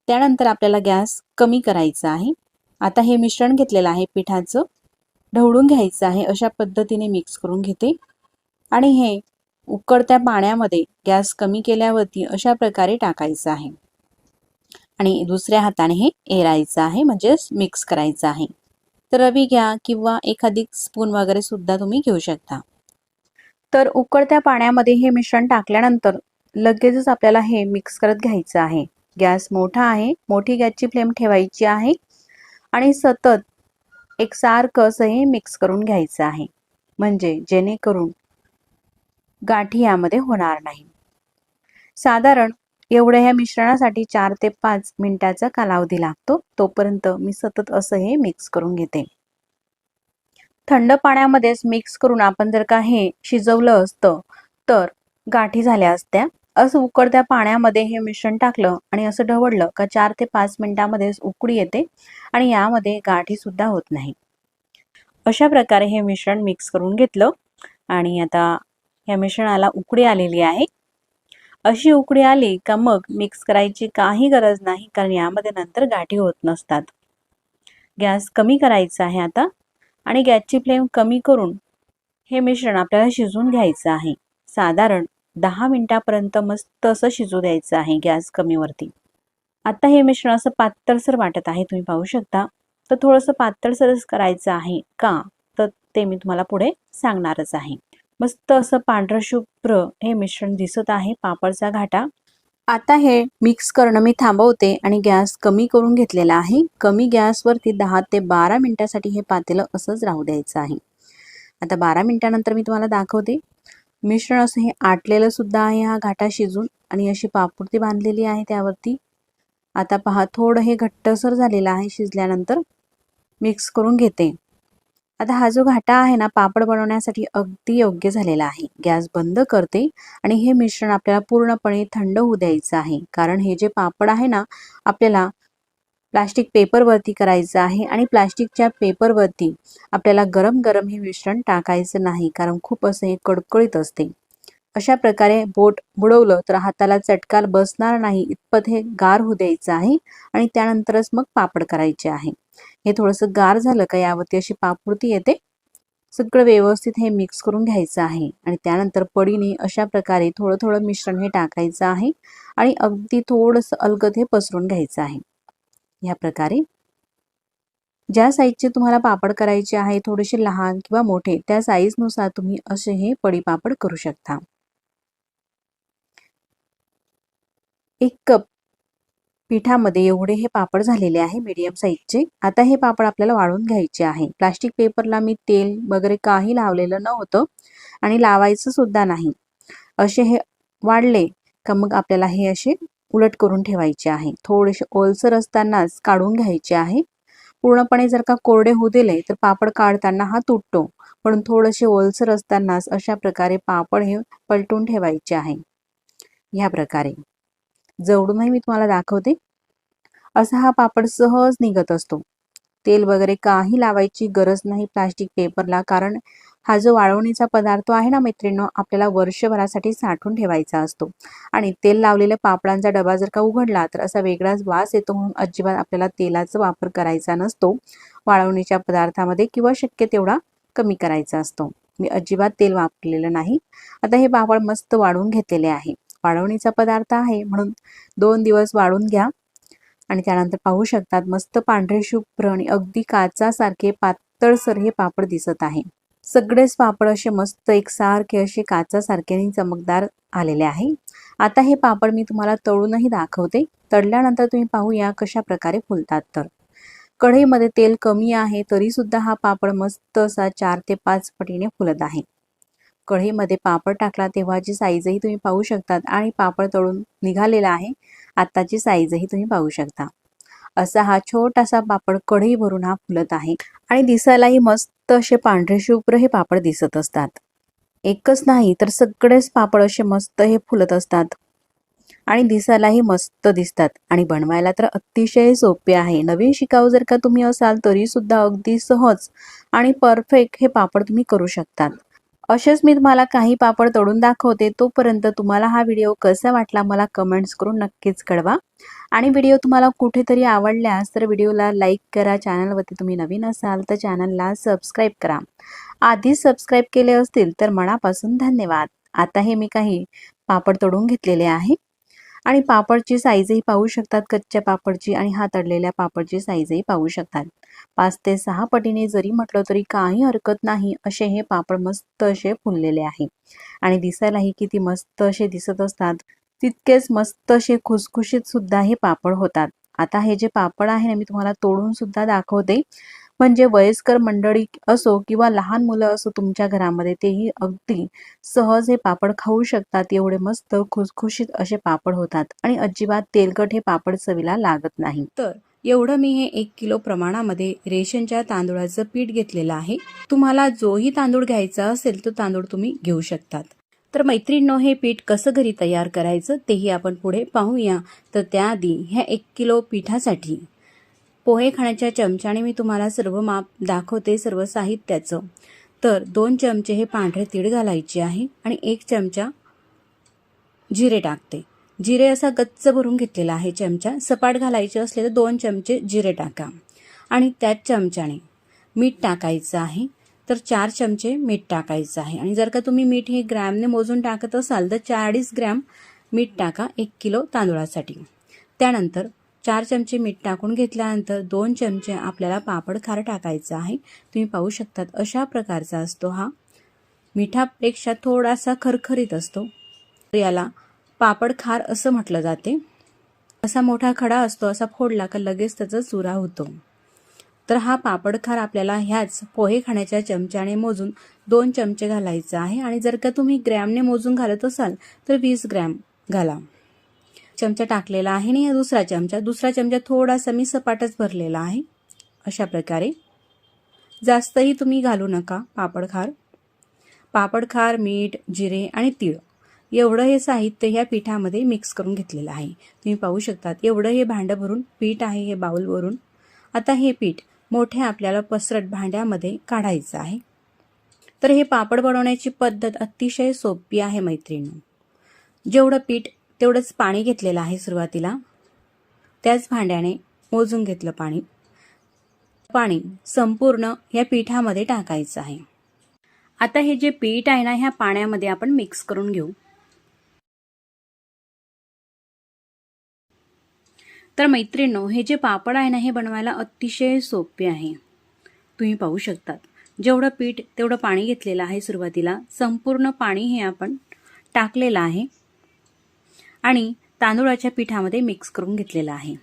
त्यानंतर आपल्याला गॅस कमी करायचा आहे. आता हे मिश्रण घेतलेलं आहे पिठाचं, ढवळून घ्यायचं आहे. अशा पद्धतीने मिक्स करून घेते आणि हे उकळत्या पाण्यामध्ये गॅस कमी केल्यावरती अशा प्रकारे टाकायचं आहे आणि दुसऱ्या हाताने हे एरायचं आहे, म्हणजेच मिक्स करायचं आहे. तर रवी घ्या किंवा एखादी स्पून वगैरे सुद्धा तुम्ही घेऊ शकता. तर उकळत्या पाण्यामध्ये हे मिश्रण टाकल्यानंतर लगेचच आपल्याला हे मिक्स करत घ्यायचं आहे. गॅस मोठा आहे. मोठी गॅसची फ्लेम ठेवायची आहे आणि सतत एकसारखं असं हे मिक्स करून घ्यायचं आहे, म्हणजे जेणेकरून गाठी यामध्ये होणार नाही. साधारण एवढ्या ह्या मिश्रणासाठी 4 ते 5 मिनिटाचा कालावधी लागतो. तोपर्यंत मी सतत असं हे मिक्स करून घेते. थंड पाण्यामध्येच मिक्स करून आपण जर का हे शिजवलं असतं तर गाठी झाल्या असत्या. असं उकळत्या पाण्यामध्ये हे मिश्रण टाकलं आणि असं ढवळलं का 4 ते 5 मिनिटांमध्येच उकळी येते आणि यामध्ये गाठी सुद्धा होत नाही. अशा प्रकारे हे मिश्रण मिक्स करून घेतलं आणि आता या मिश्रणाला उकळी आलेली आहे. अशी उकळी आली का मग मिक्स करायची काही गरज नाही, कारण यामध्ये नंतर गाठी होत नसतात. गॅस कमी करायचा आहे आता आणि गॅसची फ्लेम कमी करून हे मिश्रण आपल्याला शिजवून घ्यायचं आहे. साधारण 10 मिनिटापर्यंत मस्त असं शिजू द्यायचं आहे गॅस कमीवरती. आता हे मिश्रण असं पातळसर वाटत आहे, तुम्ही पाहू शकता. तर थोडंसं पातळसरच करायचं आहे का, तर ते मी तुम्हाला पुढे सांगणारच आहे. मस्त असं पांढरं शुभ्र हे मिश्रण दिसत आहे, पापडचा घाटा. आता हे मिक्स करणं मी थांबवते आणि गॅस कमी करून घेतलेला आहे. कमी गॅसवरती 10 ते 12 मिनिटासाठी हे पातेलं असंच राहू द्यायचं आहे. आता 12 मिनिटानंतर मी तुम्हाला दाखवते. मिश्रण असं हे आटलेलं सुद्धा आहे हा घाटा शिजून आणि अशी पापुर्ती बांधलेली आहे त्यावरती. आता पहा, थोडं हे घट्टसर झालेलं आहे शिजल्यानंतर. मिक्स करून घेते. आता हा जो घाटा आहे ना, पापड बनवण्यासाठी अगदी योग्य झालेला आहे. गॅस बंद करते आणि हे मिश्रण आपल्याला पूर्णपणे थंड होऊ द्यायचं आहे, कारण हे जे पापड आहे ना, आपल्याला प्लास्टिक पेपरवरती करायचं आहे आणि प्लास्टिकच्या पेपरवरती आपल्याला गरम गरम हे मिश्रण टाकायचं नाही, कारण खूप असं हे कडकडीत असते. अशा प्रकारे बोट बुडवलं तर हाताला चटका बसणार नाही इतपत हे गार होऊ द्यायचं आहे आणि त्यानंतरच मग पापड करायचे आहे. हे थोडंसं गार झालं का यावरती अशी पापडती येते. सगळं व्यवस्थित हे मिक्स करून घ्यायचं आहे आणि त्यानंतर पडीने अशा प्रकारे थोडं थोडं मिश्रण हे टाकायचं आहे आणि अगदी थोडंसं अलगद हे पसरून घ्यायचं आहे. ह्या प्रकारे ज्या साईजचे तुम्हाला पापड करायचे आहे, थोडेसे लहान किंवा मोठे, त्या साईजनुसार तुम्ही असे हे पडी पापड करू शकता. 1 कप पिठामध्ये एवढे हे पापड झालेले आहे मीडियम साईजचे. आता हे पापड आपल्याला वाळून घ्यायचे आहे. प्लास्टिक पेपरला मी तेल वगैरे काही लावलेलं नव्हतं आणि लावायचं सुद्धा नाही. असे हे वाढले का मग आपल्याला हे असे उलट करून ठेवायचे आहे. थोडेसे ओलसर असतानाच काढून घ्यायचे आहे. पूर्णपणे जर का कोरडे होऊ दिले तर पापड काढताना हा तुटतो, म्हणून थोडेसे ओलसर असतानाच अशा प्रकारे पापड हे पलटून ठेवायचे आहे. ह्या प्रकारे जवळूनही मी तुम्हाला दाखवते. असा हा पापड सहज निघत असतो. तेल वगैरे काही लावायची गरज नाही प्लास्टिक पेपरला, कारण हा जो वाळवणीचा पदार्थ आहे ना मैत्रिणींनो, आपल्याला वर्षभरासाठी साठवून ठेवायचा असतो आणि तेल लावलेल्या पापडांचा डबा जर का उघडला तर असा वेगळाच वास येतो, म्हणून अजिबात आपल्याला तेलाचा वापर करायचा नसतो वाळवणीच्या पदार्थामध्ये, किंवा शक्य तेवढा कमी करायचा असतो. मी अजिबात तेल वापरलेलं नाही. आता हे पापड मस्त वाळवून घेतलेले आहे. वाळवणीचा पदार्थ आहे म्हणून 2 दिवस वाळून घ्या आणि त्यानंतर पाहू शकतात मस्त पांढरे शुभ्र आणि अगदी काचासारखे पातळसर हे पापड दिसत आहे. सगळेच पापड असे मस्त एकसारखे असे काचासारखे आणि चमकदार आलेले आहे. आता हे पापड मी तुम्हाला तळूनही दाखवते. तळल्यानंतर तुम्ही पाहूया कशा प्रकारे फुलतात. तर कढईमध्ये तेल कमी आहे तरी सुद्धा हा पापड मस्त असा 4 ते 5 पटीने फुलत आहे. कढईमध्ये पापड टाकला तेव्हाची साईजही तुम्ही पाहू शकतात आणि पापड तळून निघालेला आहे आताची साईजही तुम्ही पाहू शकता. असा हा छोटासा पापड कढई भरून हा फुलत आहे आणि दिसायलाही मस्त असे पांढरे शुभ्र हे पापड दिसत असतात. एकच नाही तर सगळेच पापड असे मस्त हे फुलत असतात आणि दिसायलाही मस्त दिसतात आणि बनवायला तर अतिशय सोपे आहे. नवीन शिकाऊ जर का तुम्ही असाल तरी सुद्धा अगदी सहज आणि परफेक्ट हे पापड तुम्ही करू शकतात. असेच मी तुम्हाला काही पापड तळून दाखवते. तोपर्यंत तुम्हाला हा व्हिडिओ कसा वाटला मला कमेंट्स करून नक्कीच कळवा आणि व्हिडिओ तुम्हाला कुठेतरी आवडल्यास तर व्हिडिओला लाईक करा. चॅनलवरती तुम्ही नवीन असाल तर चॅनलला सबस्क्राईब करा. आधीच सबस्क्राईब केले असतील तर मनापासून धन्यवाद. आता हे मी काही पापड तळून घेतलेले आहे आणि पापडची साईजही पाहू शकतात. कच्च्या पापडची आणि हा तळलेल्या पापडची साईजही पाहू शकतात. 5 ते 6 पटीने जरी म्हटलं तरी काही हरकत नाही. असे हे पापड मस्त असे फुललेले आहे आणि दिसायलाही किती मस्त असे दिसत असतात. तितकेच मस्त असे खुसखुशीत सुद्धा हे पापड होतात. आता हे जे पापड आहे ना मी तुम्हाला तोडून सुद्धा दाखवते, म्हणजे वयस्कर मंडळी असो किंवा लहान मुलं असो तुमच्या घरामध्ये तेही अगदी सहज हे पापड खाऊ शकतात. एवढे मस्त खुसखुशीत असे पापड होतात आणि अजिबात तेलकट हे पापड चवीला लागत नाही. तर एवढं मी हे 1 किलो प्रमाणामध्ये रेशनच्या तांदूळाचं पीठ घेतलेलं आहे. तुम्हाला जोही तांदूळ घ्यायचा असेल तो तांदूळ तुम्ही घेऊ शकतात. तर मैत्रिणींनो, हे पीठ कसं घरी तयार करायचं तेही आपण पुढे पाहूया. तर त्याआधी ह्या 1 किलो पिठासाठी पोहे खाण्याच्या चमच्याने मी तुम्हाला सर्व माप दाखवते, सर्व साहित्याचं. तर 2 चमचे हे पांढरे तीळ घालायचे आहे आणि 1 चमचा जिरे टाकते. जिरे असा गच्च भरून घेतलेला आहे चमचा. सपाट घालायचे असले तर 2 चमचे जिरे टाका आणि त्याच चमच्याने मीठ टाकायचं आहे. तर 4 चमचे मीठ टाकायचं आहे आणि जर का तुम्ही मीठ हे ग्रॅमने मोजून टाकत असाल तर 40 ग्रॅम मीठ टाका 1 किलो तांदूळासाठी. त्यानंतर 4 चमचे मीठ टाकून घेतल्यानंतर 2 चमचे आपल्याला पापड खार टाकायचं आहे. तुम्ही पाहू शकतात अशा प्रकारचा असतो हा. मिठापेक्षा थोडासा खरखरीत असतो. याला पापड खार असं म्हटलं जाते. असा मोठा खडा असतो, असा फोडला का लगेच त्याचा चुरा होतो. तर हा पापड खार आपल्याला ह्याच पोहे खाण्याच्या चमच्याने मोजून 2 चमचे घालायचा आहे आणि जर का तुम्ही ग्रॅमने मोजून घालत असाल तर 20 ग्रॅम घाला. चमचा टाकलेला आहे आणि दुसरा चमचा थोडासा मी सपाटच भरलेला आहे. अशा प्रकारे जास्तही तुम्ही घालू नका पापड खार, मीठ, जिरे आणि तीळ एवढं हे साहित्य ह्या पिठामध्ये मिक्स करून घेतलेलं आहे. तुम्ही पाहू शकतात एवढं हे भांडं भरून पीठ आहे हे बाउल भरून. आता हे पीठ मोठ्या आपल्याला पसरट भांड्यामध्ये काढायचं आहे. तर हे पापड बनवण्याची पद्धत अतिशय सोपी आहे मैत्रिणींनो. जेवढं पीठ तेवढंच पाणी घेतलेलं आहे सुरुवातीला. त्याच भांड्याने मोजून घेतलं पाणी. पाणी संपूर्ण या पिठामध्ये टाकायचं आहे. आता हे जे पीठ आहे ना, ह्या पाण्यामध्ये आपण मिक्स करून घेऊ. तर मैत्रिणींनो, हे जे पापड आहे ना, हे बनवायला अतिशय सोपे आहे. तुम्ही पाहू शकतात, जेवढं पीठ तेवढं पाणी घेतलेलं आहे सुरुवातीला. संपूर्ण पाणी हे आपण टाकलेलं आहे आणि तांदूळाच्या पिठामध्ये मिक्स करून घेतलेलं आहे.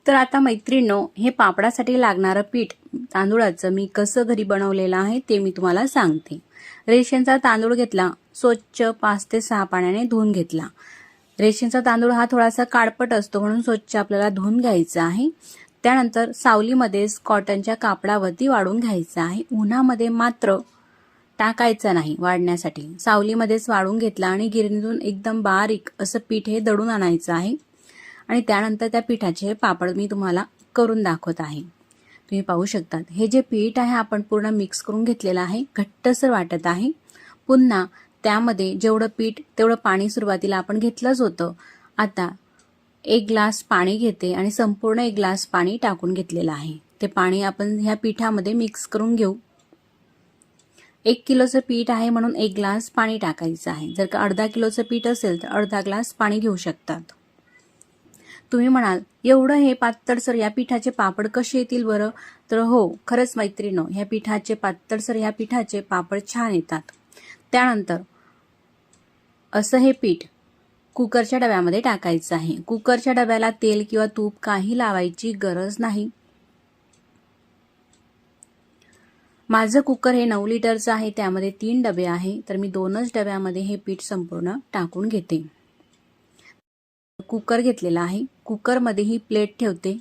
तर आता मैत्रिणींनो, हे पापडासाठी लागणारं पीठ तांदूळाचं मी कसं घरी बनवलेलं आहे ते मी तुम्हाला सांगते. रेशनचा तांदूळ घेतला, स्वच्छ 5 ते 6 पाण्याने धुवून घेतला. रेशनचा तांदूळ हा थोडासा काळपट असतो, म्हणून स्वच्छ आपल्याला धुवून घ्यायचा आहे. त्यानंतर सावलीमध्येच कॉटनच्या कापडावरती वाळून घ्यायचा आहे. उन्हामध्ये मात्र टाकायचा नाही वाळण्यासाठी. सावलीमध्येच वाळून घेतला आणि गिरणीतून एकदम बारीक असं पीठ हे दळून आणायचं आहे. आणि त्यानंतर त्या पिठाचे पापड मी तुम्हाला करून दाखवत आहे. तुम्ही पाहू शकतात, हे जे पीठ आहे आपण पूर्ण मिक्स करून घेतलेलं आहे. घट्टसर वाटत आहे. पुन्हा त्यामध्ये जेवढं पीठ तेवढं पाणी सुरुवातीला आपण घेतलंच होतं. आता 1 ग्लास पाणी घेते आणि संपूर्ण 1 ग्लास पाणी टाकून घेतलेलं आहे. ते पाणी आपण ह्या पिठामध्ये मिक्स करून घेऊ. 1 किलोचं पीठ आहे म्हणून 1 ग्लास पाणी टाकायचं आहे. जर का अर्धा किलोचं पीठ असेल तर अर्धा ग्लास पाणी घेऊ शकतात. तुम्ही म्हणाल, एवढं हे पातळसर या पिठाचे पापड कसे येतील बरं? तर हो, खरंच मैत्रिणींनो, ह्या पिठाचे पातळसर ह्या पिठाचे पापड छान येतात. त्यानंतर असं हे पीठ कुकरच्या डब्यामध्ये टाकायचं आहे. कुकरच्या डब्याला तेल किंवा तूप काही लावायची गरज नाही. माझं कुकर हे 9 लिटरचं आहे, त्यामध्ये 3 डबे आहे. तर मी 2च डब्यामध्ये हे पीठ संपूर्ण टाकून घेते. कुकर घेतलेला आहे. कुकरमध्ये ही प्लेट ठेवते.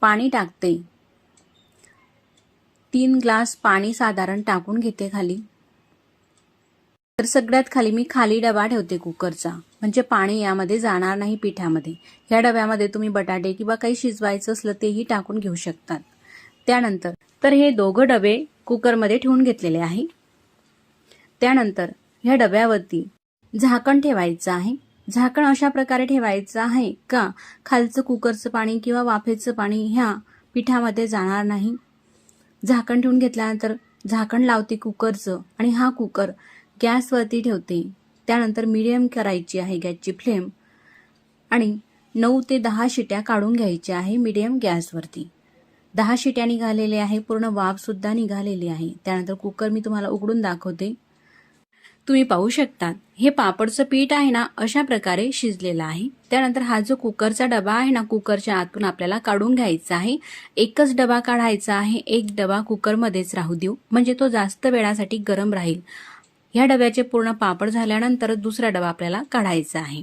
पाणी टाकते. 3 ग्लास पाणी साधारण टाकून घेते खाली. तर सगळ्यात खाली मी खाली डबा ठेवते कुकरचा, म्हणजे पाणी यामध्ये जाणार नाही पिठामध्ये. ह्या डब्यामध्ये तुम्ही बटाटे किंवा काही शिजवायचं असलं तेही टाकून घेऊ शकतात. त्यानंतर तर हे 2 डबे कुकरमध्ये ठेवून घेतलेले आहे. त्यानंतर ह्या डब्यावरती झाकण ठेवायचं आहे. झाकण अशा प्रकारे ठेवायचं आहे का खालचं कुकरचं पाणी किंवा वाफेचं पाणी ह्या पिठामध्ये जाणार नाही. झाकण ठेवून घेतल्यानंतर झाकण लावते कुकरचं आणि हा कुकर गॅसवरती ठेवते. त्यानंतर मीडियम करायची आहे गॅसची फ्लेम आणि 9 ते 10 शिट्या काढून घ्यायच्या आहे मीडियम गॅसवरती. 10 शिट्या निघालेल्या आहे, पूर्ण वाफ सुद्धा निघालेली आहे. त्यानंतर कुकर मी तुम्हाला उघडून दाखवते. तुम्ही पाहू शकतात, हे पापडचं पीठ आहे ना, अशा प्रकारे शिजलेलं आहे. त्यानंतर हा जो कुकरचा डबा आहे ना, कुकरच्या आतून आपल्याला काढून घ्यायचा आहे. एकच डबा काढायचा आहे. एक डबा कुकरमध्येच राहू देऊ, म्हणजे तो जास्त वेळासाठी गरम राहील. ह्या डब्याचे पूर्ण पापड झाल्यानंतर दुसरा डबा आपल्याला काढायचा आहे.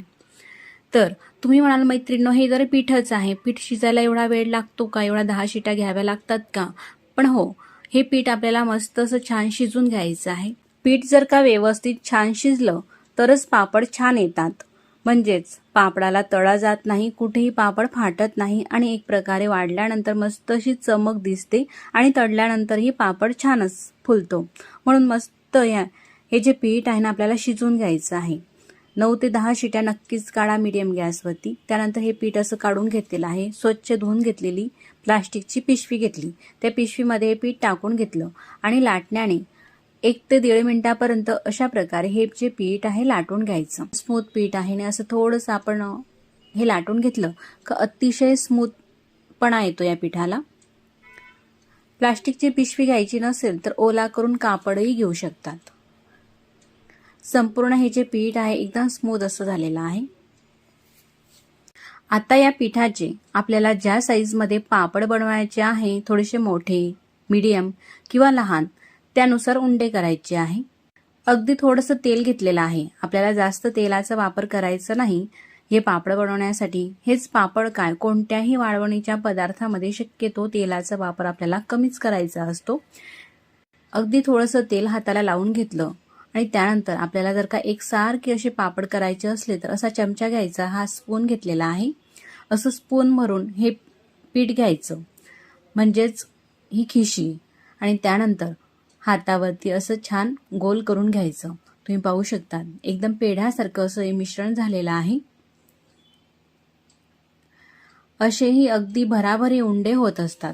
तर तुम्ही म्हणाल, मैत्रिणींनो, हे जर पीठच आहे, पीठ शिजायला एवढा वेळ लागतो का? एवढा 10 शिट्या घ्याव्या लागतात का? पण हो, हे पीठ आपल्याला मस्त असं छान शिजून घ्यायचं आहे. पीठ जर का व्यवस्थित छान शिजलं तरच पापड छान येतात. म्हणजेच पापडाला तळा जात नाही, कुठेही पापड फाटत नाही आणि एक प्रकारे वाढल्यानंतर मस्त अशी चमक दिसते आणि तळल्यानंतरही पापड छानच फुलतो. म्हणून मस्त हे जे पीठ आहे ना, आपल्याला शिजून घ्यायचं आहे. 9 ते 10 शिट्या नक्कीच काढा मीडियम गॅसवरती. त्यानंतर हे पीठ असं काढून घेतलेलं आहे. स्वच्छ धुवून घेतलेली प्लास्टिकची पिशवी घेतली. त्या पिशवीमध्ये हे पीठ टाकून घेतलं आणि लाटण्याने 1 ते 1.5 मिनिटापर्यंत अशा प्रकारे हे जे पीठ आहे लाटून घ्यायचं. स्मूथ पीठ आहे आणि असं थोडंसं आपण हे लाटून घेतलं का अतिशय स्मूथपणा येतो या पिठाला. प्लास्टिकची पिशवी घ्यायची नसेल तर ओला करून कापडही घेऊ शकतात. संपूर्ण हे जे पीठ आहे एकदम स्मूथ असं झालेलं आहे. आता या पिठाचे आपल्याला ज्या साईजमध्ये पापड बनवायचे आहे, थोडेसे मोठे, मीडियम किंवा लहान, त्यानुसार उंडे करायचे आहे. अगदी थोडंसं तेल घेतलेलं आहे. आपल्याला जास्त तेलाचा वापर करायचा नाही हे पापड बनवण्यासाठी. हेच पापड काय, कोणत्याही वाळवणीच्या पदार्थामध्ये शक्यतो तेलाचा वापर आपल्याला कमीच करायचा असतो. अगदी थोडंसं तेल हाताला लावून घेतलं आणि त्यानंतर आपल्याला जर का एकसारखे असे पापड करायचे असले तर असा चमचा घ्यायचा, हा स्पून घेतलेला आहे. असं स्पून भरून हे पीठ घ्यायचं, म्हणजेच ही खिशी. आणि त्यानंतर हातावरती असं छान गोल करून घ्यायचं. तुम्ही पाहू शकता एकदम पेढ्यासारखं असं हे मिश्रण झालेलं आहे. असेही अगदी भराभर उंडे होत असतात.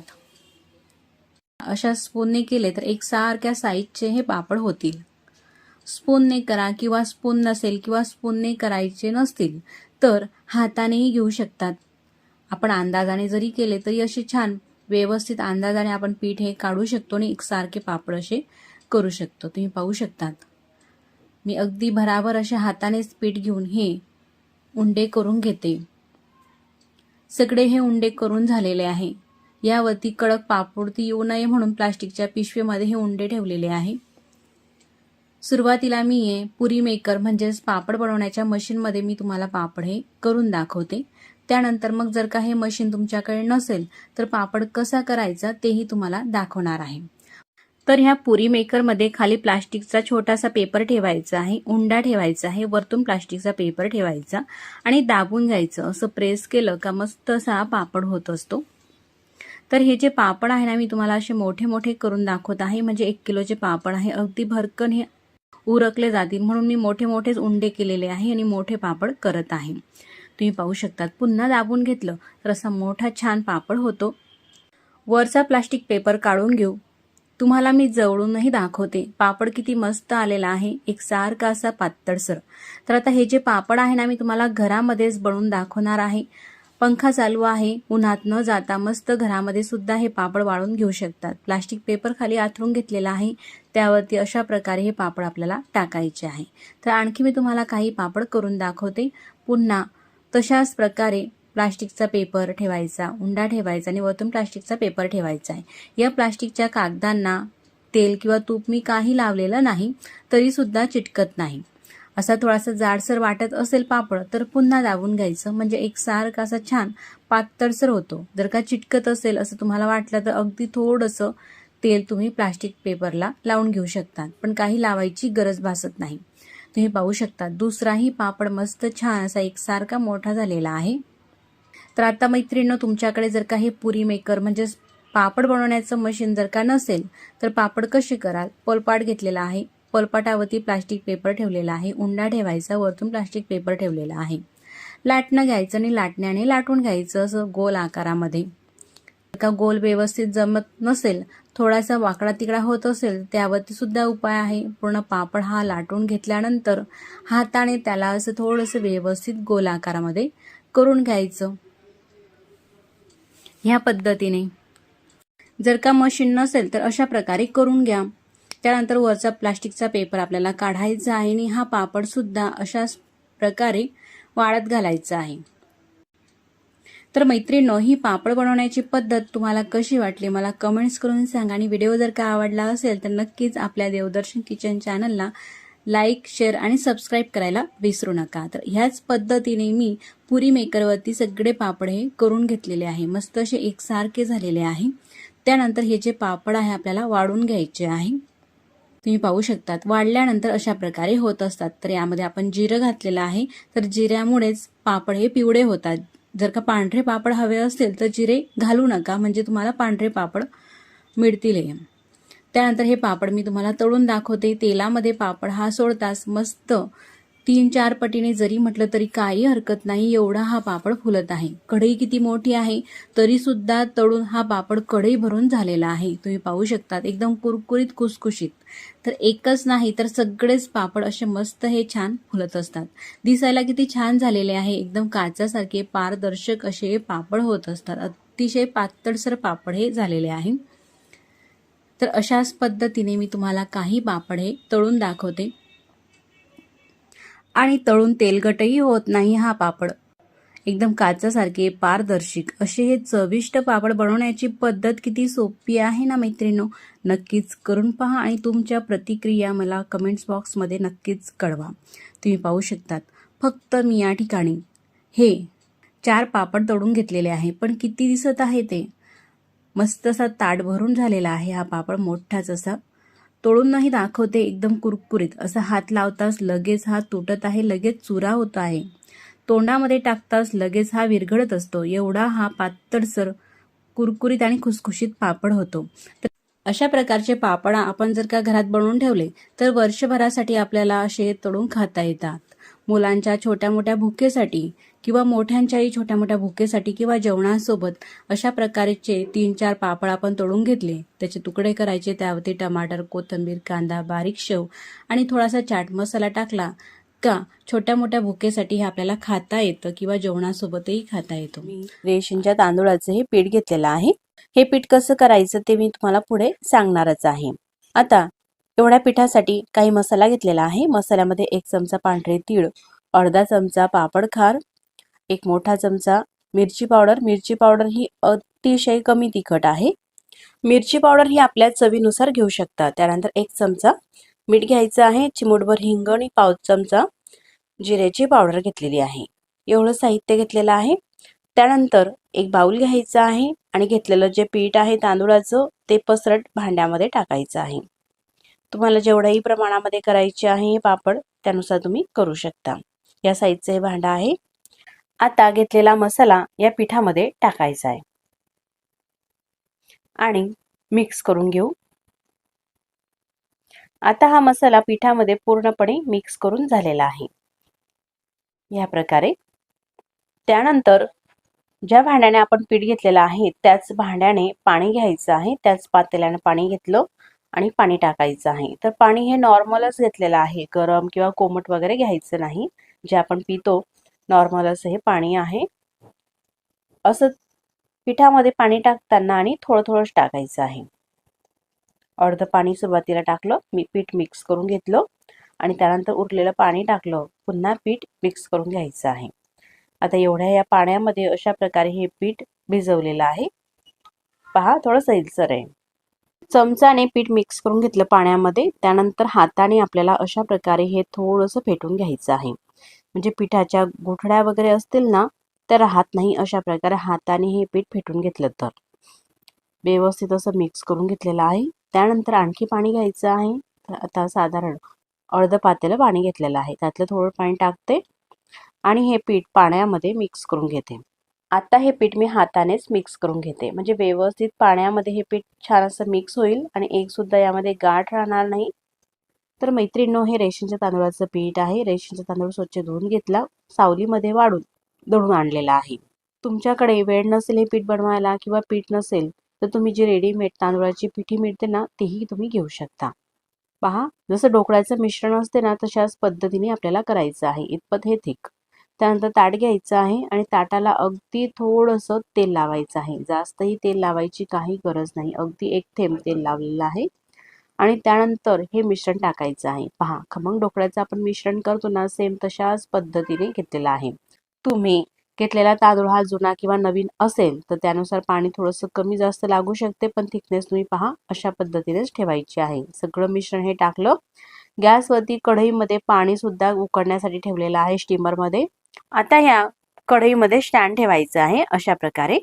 अशा स्पूनने केले तर एकसारख्या साईजचे हे पापड होतील. स्पूनने करा किंवा स्पून नसेल किंवा स्पूनने करायचे नसतील तर हातानेही घेऊ शकतात. आपण अंदाजाने जरी केले तरी असे छान व्यवस्थित अंदाजाने आपण पीठ हे काढू शकतो आणि एकसारखे पापड असे करू शकतो. तुम्ही पाहू शकतात मी अगदी भराभर असे हातानेच पीठ घेऊन हे उंडे करून घेते. सगळे हे उंडे करून झालेले आहे. यावरती कडक पापड येऊ नये म्हणून प्लास्टिकच्या पिशवीमध्ये हे उंडे ठेवलेले आहे. सुरुवातीला मी पुरी मेकर म्हणजेच पापड बनवण्याच्या मशीनमध्ये मी तुम्हाला पापड हे करून दाखवते. त्यानंतर मग जर का हे मशीन तुमच्याकडे नसेल तर पापड कसा करायचा तेही तुम्हाला दाखवणार आहे. तर ह्या पुरी मेकरमध्ये खाली प्लास्टिकचा छोटासा पेपर ठेवायचा आहे, उंडा ठेवायचा आहे, वरतून प्लास्टिकचा पेपर ठेवायचा आणि दाबून घ्यायचं. असं प्रेस केलं का मस्त असा पापड होत असतो. तर हे जे पापड आहे ना मी तुम्हाला असे मोठे मोठे करून दाखवत आहे. म्हणजे 1 किलोचे पापड आहे. अगदी भरकन हे उरकले जातील म्हणून मी मोठे मोठेच उंडे केलेले आहे आणि मोठे पापड करत आहे. तुम्ही पाहू शकतात पुन्हा दाबून घेतलं तर असा मोठा छान पापड होतो. वरचा प्लास्टिक पेपर काढून घेऊ. तुम्हाला मी जवळूनही दाखवते पापड किती मस्त आलेला आहे, एकसारखा असा पातळसर. तर आता हे जे पापड आहे ना मी तुम्हाला घरामध्येच बनवून दाखवणार आहे. पंखा चालू आहे, उन्हात न जाता मस्त घरामध्ये सुद्धा हे पापड वाळून घेऊ शकतात. प्लास्टिक पेपर खाली आथरून घेतलेला आहे, त्यावरती अशा प्रकारे हे पापड आपल्याला टाकायचे आहे. तर आणखी मी तुम्हाला काही पापड करून दाखवते. पुन्हा तशाच प्रकारे प्लास्टिकचा पेपर ठेवायचा, उंडा ठेवायचा आणि वरतून प्लास्टिकचा पेपर ठेवायचा आहे. या प्लास्टिकच्या कागदांना तेल किंवा तूप मी काही लावलेलं नाही तरी सुद्धा चिटकत नाही. असा थोडासा जाडसर वाटत असेल पापड तर पुन्हा दाबून घ्यायचं म्हणजे एकसारखा असा छान पातळसर होतो. जर का चिटकत असेल असं तुम्हाला वाटलं तर अगदी थोडंसं तेल तुम्ही प्लास्टिक पेपरला लावून घेऊ शकतात, पण काही लावायची गरज भासत नाही. तुम्ही पाहू शकता दुसराही पापड मस्त छान असा एकसारखा मोठा झालेला आहे. तर आता मैत्रिणींनो तुमच्याकडे जर का हे पुरी मेकर म्हणजेच पापड बनवण्याचं मशीन जर का नसेल तर पापड कसे कराल. पोलपाट घेतलेला आहे, पोलपाटावरती प्लास्टिक पेपर ठेवलेला आहे, उंडा ठेवायचा, वरतून प्लास्टिक पेपर ठेवलेला आहे. लाटणं घ्यायचं आणि लाटण्याने लाटून घ्यायचं असं गोल आकारामध्ये. का गोल व्यवस्थित जमत नसेल, थोडासा वाकडा तिकडा होत असेल त्यावरती सुद्धा उपाय आहे. पूर्ण पापड हा लाटून घेतल्यानंतर हाताने त्याला असं थोडंसं व्यवस्थित गोल आकारामध्ये करून घ्यायचं. ह्या पद्धतीने जर का मशीन नसेल तर अशा प्रकारे करून घ्या. त्यानंतर वरचा प्लास्टिकचा पेपर आपल्याला काढायचा आहे आणि हा पापड सुद्धा अशाच प्रकारे वाळत घालायचा आहे. तर मैत्रिणींनो ही पापड बनवण्याची पद्धत तुम्हाला कशी वाटली मला कमेंट्स करून सांगा. आणि व्हिडिओ जर का आवडला असेल तर नक्कीच आपल्या देवदर्शन किचन चॅनलला लाईक, शेअर आणि सबस्क्राईब करायला विसरू नका. तर ह्याच पद्धतीने मी पुरी मेकरवरती सगळे पापड हे करून घेतलेले आहे. मस्त असे एकसारखे झालेले आहे. त्यानंतर हे जे पापड आहे आपल्याला वाढून घ्यायचे आहे. तुम्ही पाहू शकतात वाढल्यानंतर अशा प्रकारे होत असतात. तर यामध्ये आपण जिरं घातलेलं आहे, तर जिऱ्यामुळेच पापड हे पिवळे होतात. जर का पांढरे पापड हवे असतील तर जिरे घालू नका, म्हणजे तुम्हाला पांढरे पापड मिळतील. त्यानंतर हे पापड मी तुम्हाला तळून दाखवते. तेलामध्ये पापड हा सोडताच मस्त 3-4 पटीने जरी म्हटलं तरी काही हरकत नाही, एवढा हा पापड फुलत आहे. कढई किती मोठी आहे तरी सुद्धा तळून हा पापड कढई भरून झालेला आहे. तुम्ही पाहू शकतात एकदम कुरकुरीत खुसखुशीत. तर एकच नाही तर सगळेच पापड असे मस्त हे छान फुलत असतात. दिसायला किती छान झालेले आहे, एकदम काचासारखे पारदर्शक असे पापड होत असतात. अतिशय पातळसर पापड हे झालेले आहे. तर अशाच पद्धतीने मी तुम्हाला काही पापड हे तळून दाखवते आणि तळून तेलकटही होत नाही. हा पापड एकदम काचासारखे पारदर्शक असे हे चविष्ट पापड बनवण्याची पद्धत किती सोपी आहे ना मैत्रिणींनो. नक्कीच करून पहा आणि तुमच्या प्रतिक्रिया मला कमेंट्स बॉक्समध्ये नक्कीच कळवा. तुम्ही पाहू शकतात फक्त मी या ठिकाणी हे 4 पापड तळून घेतलेले आहे, पण किती दिसत आहे ते मस्त असा ताट भरून झालेला आहे. हा पापड मोठाच असा तळून नाही दाखवते, एकदम कुरकुरीत असा हात लावताच लगेच हा तुटत आहे, लगेच चुरा होत आहे. तोंडामध्ये टाकताच लगेच हा विरघळत असतो, एवढा हा पातळसर कुरकुरीत आणि खुसखुशीत पापड होतो. तर अशा प्रकारचे पापड आपण जर का घरात बनवून ठेवले तर वर्षभरासाठी आपल्याला असे तळून खाता येतात. मुलांच्या छोट्या मोठ्या भुकेसाठी किंवा मोठ्यांच्याही छोट्या मोठ्या भुकेसाठी किंवा जेवणासोबत अशा प्रकारचे 3-4 पापड आपण तळून घेतले, त्याचे तुकडे करायचे, त्यावरती टमाटर, कोथिंबीर, कांदा, बारीक शेव आणि थोडासा चाट मसाला टाकला का छोट्या मोठ्या भुकेसाठी हे आपल्याला खाता येतं किंवा जेवणासोबतही खाता येतो. मी रेशनच्या तांदूळाचं हे पीठ घेतलेलं आहे. हे पीठ कसं करायचं ते मी तुम्हाला पुढे सांगणारच आहे. आता एवढ्या पिठासाठी काही मसाला घेतलेला आहे. मसाल्यामध्ये 1 चमचा पांढरे तीळ, अर्धा चमचा पापड खार, 1 मोठा चमचा मिरची पावडर. मिरची पावडर ही अतिशय कमी तिखट आहे. मिरची पावडर ही आपल्या चवीनुसार घेऊ शकता. त्यानंतर 1 चमचा मीठ घ्यायचं आहे, चिमूटभर हिंग आणि पाव चमचा जिऱ्याची पावडर घेतलेली आहे. एवढं साहित्य घेतलेलं आहे. त्यानंतर एक बाउल घ्यायचा आहे आणि घेतलेलं जे पीठ आहे तांदूळाचं ते पसरट भांड्यामध्ये टाकायचं आहे. तुम्हाला जेवढ्याही प्रमाणामध्ये करायचे आहे हे पापड त्यानुसार तुम्ही करू शकता. या साईजचं हे भांडं आहे. आता घेतलेला मसाला या पिठामध्ये टाकायचा आहे आणि मिक्स करून घेऊ. आता हा मसाला पिठामध्ये पूर्णपणे मिक्स करून झालेला आहे या प्रकारे. त्यानंतर ज्या भांड्याने आपण पीठ घेतलेलं आहे त्याच भांड्याने पाणी घ्यायचं आहे. त्याच पातेल्याने पाणी घेतलं आणि पाणी टाकायचं आहे. तर पाणी हे नॉर्मलच घेतलेलं आहे, गरम किंवा कोमट वगैरे घ्यायचं नाही. जे आपण पितो नॉर्मलच हे पाणी आहे. असं पिठामध्ये पाणी टाकताना आणि थोडं थोडंच टाकायचं आहे. अर्ध पाणी सुरुवातीला टाकलं, पीठ मिक्स करून घेतलं आणि त्यानंतर उरलेलं पाणी टाकलं. पुन्हा पीठ मिक्स करून घ्यायचं आहे. आता एवढ्या या पाण्यामध्ये अशा प्रकारे हे पीठ भिजवलेलं आहे. पहा, थोडं सैलसर आहे. चमचाने पीठ मिक्स करून घेतलं पाण्यामध्ये. त्यानंतर हाताने आपल्याला अशा प्रकारे हे थोडंसं फेटून घ्यायचं आहे. म्हणजे पिठाच्या गुठळ्या वगैरे असतील ना तर राहत नाही. अशा प्रकारे हाताने हे पीठ फेटून घेतलं तर व्यवस्थित असं मिक्स करून घेतलेलं आहे. त्यानंतर आणखी पाणी घ्यायचं आहे. आता साधारण अर्ध पातेलं पाणी घेतलेलं आहे. त्यातलं थोडं पाणी टाकते आणि हे पीठ पाण्यामध्ये मिक्स करून घेते. आता हे पीठ मी हातानेच मिक्स करून घेते, म्हणजे व्यवस्थित पाण्यामध्ये हे पीठ छान असं मिक्स होईल आणि एक सुद्धा यामध्ये गाठ राहणार नाही. तर मैत्रिणींनो, हे रेशनच्या तांदूळाचं पीठ आहे. रेशनचा तांदूळ स्वच्छ धुवून घेतला, सावलीमध्ये वाळून दळून आणलेला आहे. तुमच्याकडे वेळ नसेल हे पीठ बनवायला किंवा पीठ नसेल तर तुम्ही जी रेडीमेड तांदूळाची पिठी मिळते ना तीही तुम्ही घेऊ शकता. पहा, जसं ढोकळ्याचं मिश्रण असते ना तशाच पद्धतीने आपल्याला करायचं आहे. इतपत हे थिक. त्यानंतर ताट घ्यायचं आहे आणि ताटाला अगदी थोडंसं तेल लावायचं आहे. जास्तही तेल लावायची काही गरज नाही. अगदी 1 थेंब तेल लावलेलं आहे आणि त्यानंतर हे मिश्रण टाकायचं आहे. पहा, खमंग ढोकळ्याचं आपण मिश्रण करतो ना सेम तशाच पद्धतीने घेतलेलं आहे. तुम्ही घेतलेला तांदूळ हा जुना किंवा नवीन असेल तर त्यानुसार पाणी थोडंसं कमी जास्त लागू शकते, पण थिकनेस तुम्ही पहा अशा पद्धतीनेच ठेवायची आहे. सगळं मिश्रण हे टाकलं. गॅसवरती कढईमध्ये पाणी सुद्धा उकळण्यासाठी ठेवलेलं आहे स्टीमरमध्ये. आता ह्या कढईमध्ये स्टँड ठेवायचं आहे अशा प्रकारे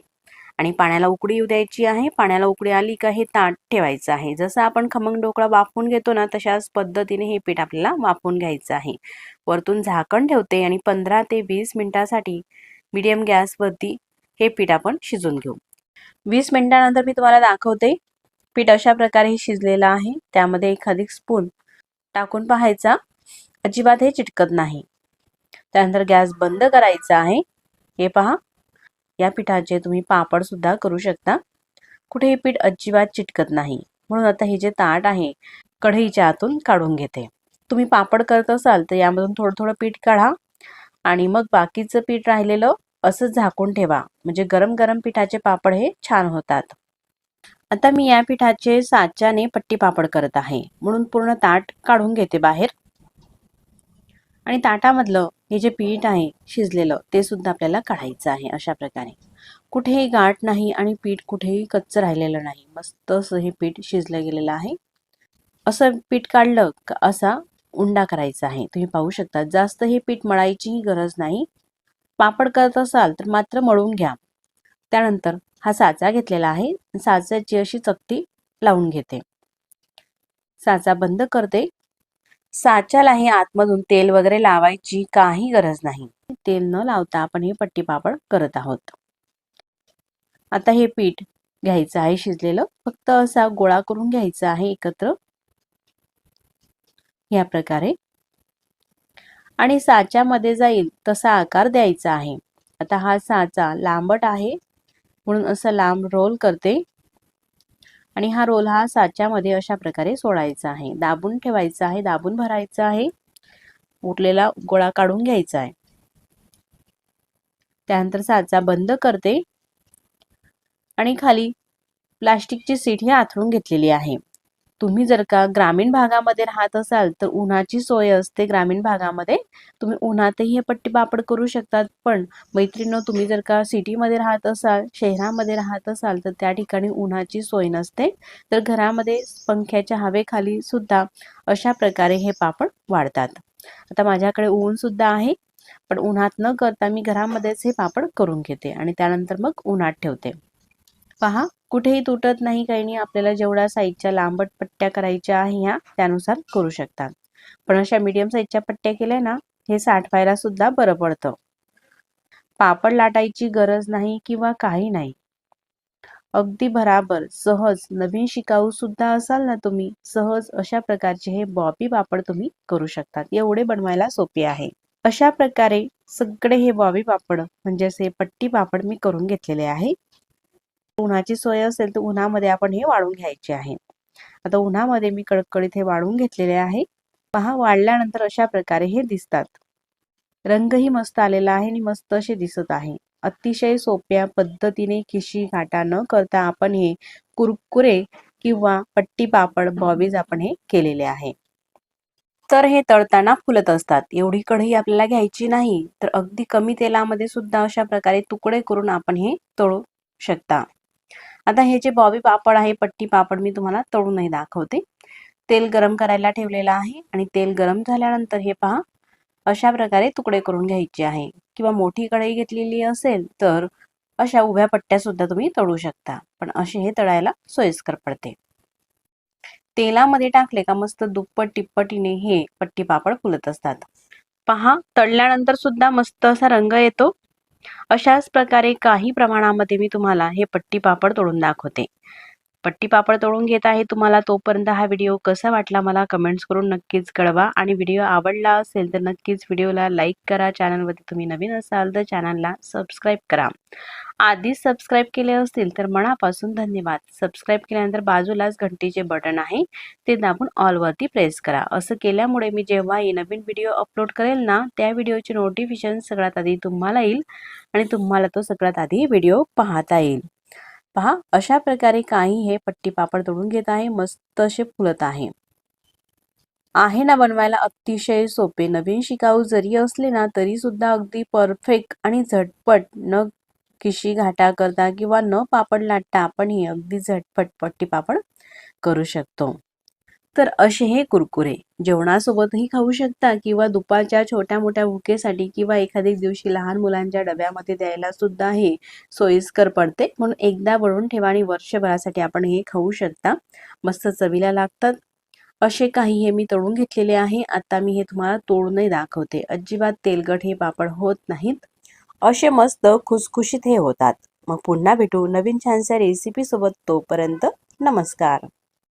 आणि पाण्याला उकळी येऊ द्यायची आहे. पाण्याला उकळी आली का हे ताट ठेवायचं आहे. जसं आपण खमंग ढोकळा वाफवून घेतो ना तशाच पद्धतीने हे पीठ आपल्याला वाफवून घ्यायचं आहे. वरतून झाकण ठेवते आणि 15 ते 20 मिनिटासाठी मीडियम गॅसवरती हे पीठ आपण शिजवून घेऊ. 20 मिनिटानंतर मी तुम्हाला दाखवते. पीठ अशा प्रकारे शिजलेलं आहे. त्यामध्ये एखादी स्पून टाकून पाहायचा, अजिबात हे चिटकत नाही. त्यानंतर गॅस बंद करायचा आहे. हे पहा, या पिठाचे तुम्ही पापड सुद्धा करू शकता. कुठे हे पीठ अजिबात चिटकत नाही. म्हणून आता हे जे ताट आहे कढईच्या आतून काढून घेते. तुम्ही पापड करत असाल तर यामधून थोडं थोडं पीठ काढा आणि मग बाकीचं पीठ राहिलेलं असंच झाकून ठेवा, म्हणजे गरम गरम पिठाचे पापड हे छान होतात. आता मी या पिठाचे साच्याने पट्टी पापड करत आहे, म्हणून पूर्ण ताट काढून घेते बाहेर आणि ताटामधलं हे जे पीठ आहे शिजलेलं ते सुद्धा आपल्याला काढायचं आहे. अशा प्रकारे कुठेही गाठ नाही आणि पीठ कुठेही कच्चं राहिलेलं नाही. मस्त असं हे पीठ शिजलं गेलेलं आहे. असं पीठ काढलं का असा उंडा करायचा आहे. तुम्ही पाहू शकता, जास्त हे पीठ मळायचीही गरज नाही. पापड करत असाल तर मात्र मळून घ्या. त्यानंतर हा साचा घेतलेला आहे. साच्याची अशी चकती लावून घेते. साचा बंद करते. साच्यालाही आतमधून तेल वगैरे लावायची काही गरज नाही. तेल न लावता आपण हे पट्टी पापड करत आहोत. आता हे पीठ घ्यायचं आहे शिजलेलं, फक्त असा गोळा करून घ्यायचा आहे एकत्र या प्रकारे आणि साच्यामध्ये जाईल तसा आकार द्यायचा आहे। आता हा साचा लांबट आहे म्हणून असं लांब रोल करते आणि हा रोल हा साच्यामध्ये अशा प्रकारे सोडायचा आहे, दाबून ठेवायचा आहे, दाबून भरायचा आहे, उरलेला गोळा काढून घ्यायचा आहे। त्यानंतर साचा बंद करते आणि खाली प्लास्टिकची शीट ही आथरून घेतलेली आहे। तुम्ही जर का ग्रामीण भागामध्ये राहत असाल तर उन्हाची सोय असते, ग्रामीण भागामध्ये तुम्ही उन्हातही हे पट्टी पापड करू शकतात। पण मैत्रिणींनो, तुम्ही जर का सिटीमध्ये राहत असाल, शहरामध्ये राहत असाल तर त्या ठिकाणी उन्हाची सोय नसते, तर घरामध्ये पंख्याच्या हवेखाली सुद्धा अशा प्रकारे हे पापड वाळतात। आता माझ्याकडे ऊन सुद्धा आहे, पण उन्हात न करता मी घरामध्येच हे पापड करून घेते आणि त्यानंतर मग उन्हात ठेवते। पहा, कुठेही तुटत नाही, काही नाही। आपल्याला जेवढ्या साईजच्या लांबट पट्ट्या करायच्या आहे ह्या त्यानुसार करू शकतात, पण अशा मीडियम साईजच्या पट्ट्या केल्या ना हे साठवायला सुद्धा बरं पडतं। पापड लाटायची गरज नाही किंवा काही नाही, अगदी बराबर सहज नवीन शिकाऊ सुद्धा असाल ना तुम्ही, सहज अशा प्रकारचे हे बॉबी पापड तुम्ही करू शकतात, एवढे बनवायला सोपे आहे। अशा प्रकारे सगळे हे बॉबी पापड म्हणजेच हे पट्टी पापड मी करून घेतलेले आहे। उन्हाची सोय असेल तर उन्हामध्ये आपण हे वाळून घ्यायचे आहे। आता उन्हामध्ये मी कडकडीत हे वाळून घेतलेले आहे। पहा, वाळल्यानंतर अशा प्रकारे हे दिसतात, रंगही मस्त आलेला आहे आणि मस्त असे दिसत आहे। अतिशय सोप्या पद्धतीने खिशी घाटा न करता आपण हे कुरकुरे किंवा पट्टी पापड बॉबीज आपण हे केलेले आहे। तर हे तळताना फुलत असतात, एवढी कढई आपल्याला घ्यायची नाही, तर अगदी कमी तेलामध्ये सुद्धा अशा प्रकारे तुकडे करून आपण हे तळू शकता। आता हे जे बॉबी पापड आहे, पट्टी पापड, मी तुम्हाला तळूनही दाखवते। तेल गरम करायला ठेवलेलं आहे आणि तेल गरम झाल्यानंतर हे पहा अशा प्रकारे तुकडे करून घ्यायचे आहे, किंवा मोठी कढई घेतलेली असेल तर अशा उभ्या पट्ट्या सुद्धा तुम्ही तळू शकता, पण असे हे तळायला सोयीस्कर पडते। तेलामध्ये टाकले का मस्त दुप्पट तिप्पटीने हे पट्टी पापड फुलत असतात। पहा, तळल्यानंतर सुद्धा मस्त असा रंग येतो। अशाच प्रकारे काही प्रमाणामध्ये मी तुम्हाला हे पट्टी पापड तळून दाखवते। पट्टी पापड तळून घेत आहे तुम्हाला, तोपर्यंत हा व्हिडिओ कसा वाटला मला कमेंट्स करून नक्कीच कळवा आणि व्हिडिओ आवडला असेल तर नक्कीच व्हिडिओला लाईक करा। चॅनलमध्ये तुम्ही नवीन असाल तर चॅनलला सबस्क्राईब करा। आधीच सबस्क्राईब केले असतील तर मनापासून धन्यवाद। सबस्क्राईब केल्यानंतर बाजूलाच घंटीचे बटन आहे, ते दाबून ऑल वरती प्रेस करा। असं केल्यामुळे मी जेव्हाही नवीन व्हिडिओ अपलोड करेल ना, त्या व्हिडिओचे नोटिफिकेशन सगळ्यात आधी तुम्हाला येईल आणि तुम्हाला तो सगळ्यात आधी व्हिडिओ पाहता येईल। पहा, अशा प्रकारे काही हे पट्टी पापड तळून घेत आहे, मस्त असे फुलत आहे ना बनवायला अतिशय सोपे। नवीन शिकाऊ जरी असले ना तरी सुद्धा अगदी परफेक्ट आणि झटपट, न खिशी घाटा करता किंवा न पापड लाटता आपण हे अगदी झटपट पट्टी पापड करू शकतो। तर असे हे कुरकुरे जेवणासोबतही खाऊ शकता किंवा दुपारच्या छोट्या मोठ्या भुकेसाठी किंवा एखाद्या दिवशी लहान मुलांच्या डब्यामध्ये द्यायला सुद्धा हे सोयीस्कर पडते, म्हणून एकदा बनवून ठेवा आणि वर्षभरासाठी आपण हे खाऊ शकता, मस्त चवीला लागतात। असे काही हे मी तळून घेतलेले आहे। आता मी हे तुम्हाला तोडूनही दाखवते, अजिबात तेलकट हे पापड होत नाहीत, असे मस्त खुसखुशीत हे होतात। मग पुन्हा भेटू नवीन छानशा रेसिपी सोबत, तोपर्यंत नमस्कार।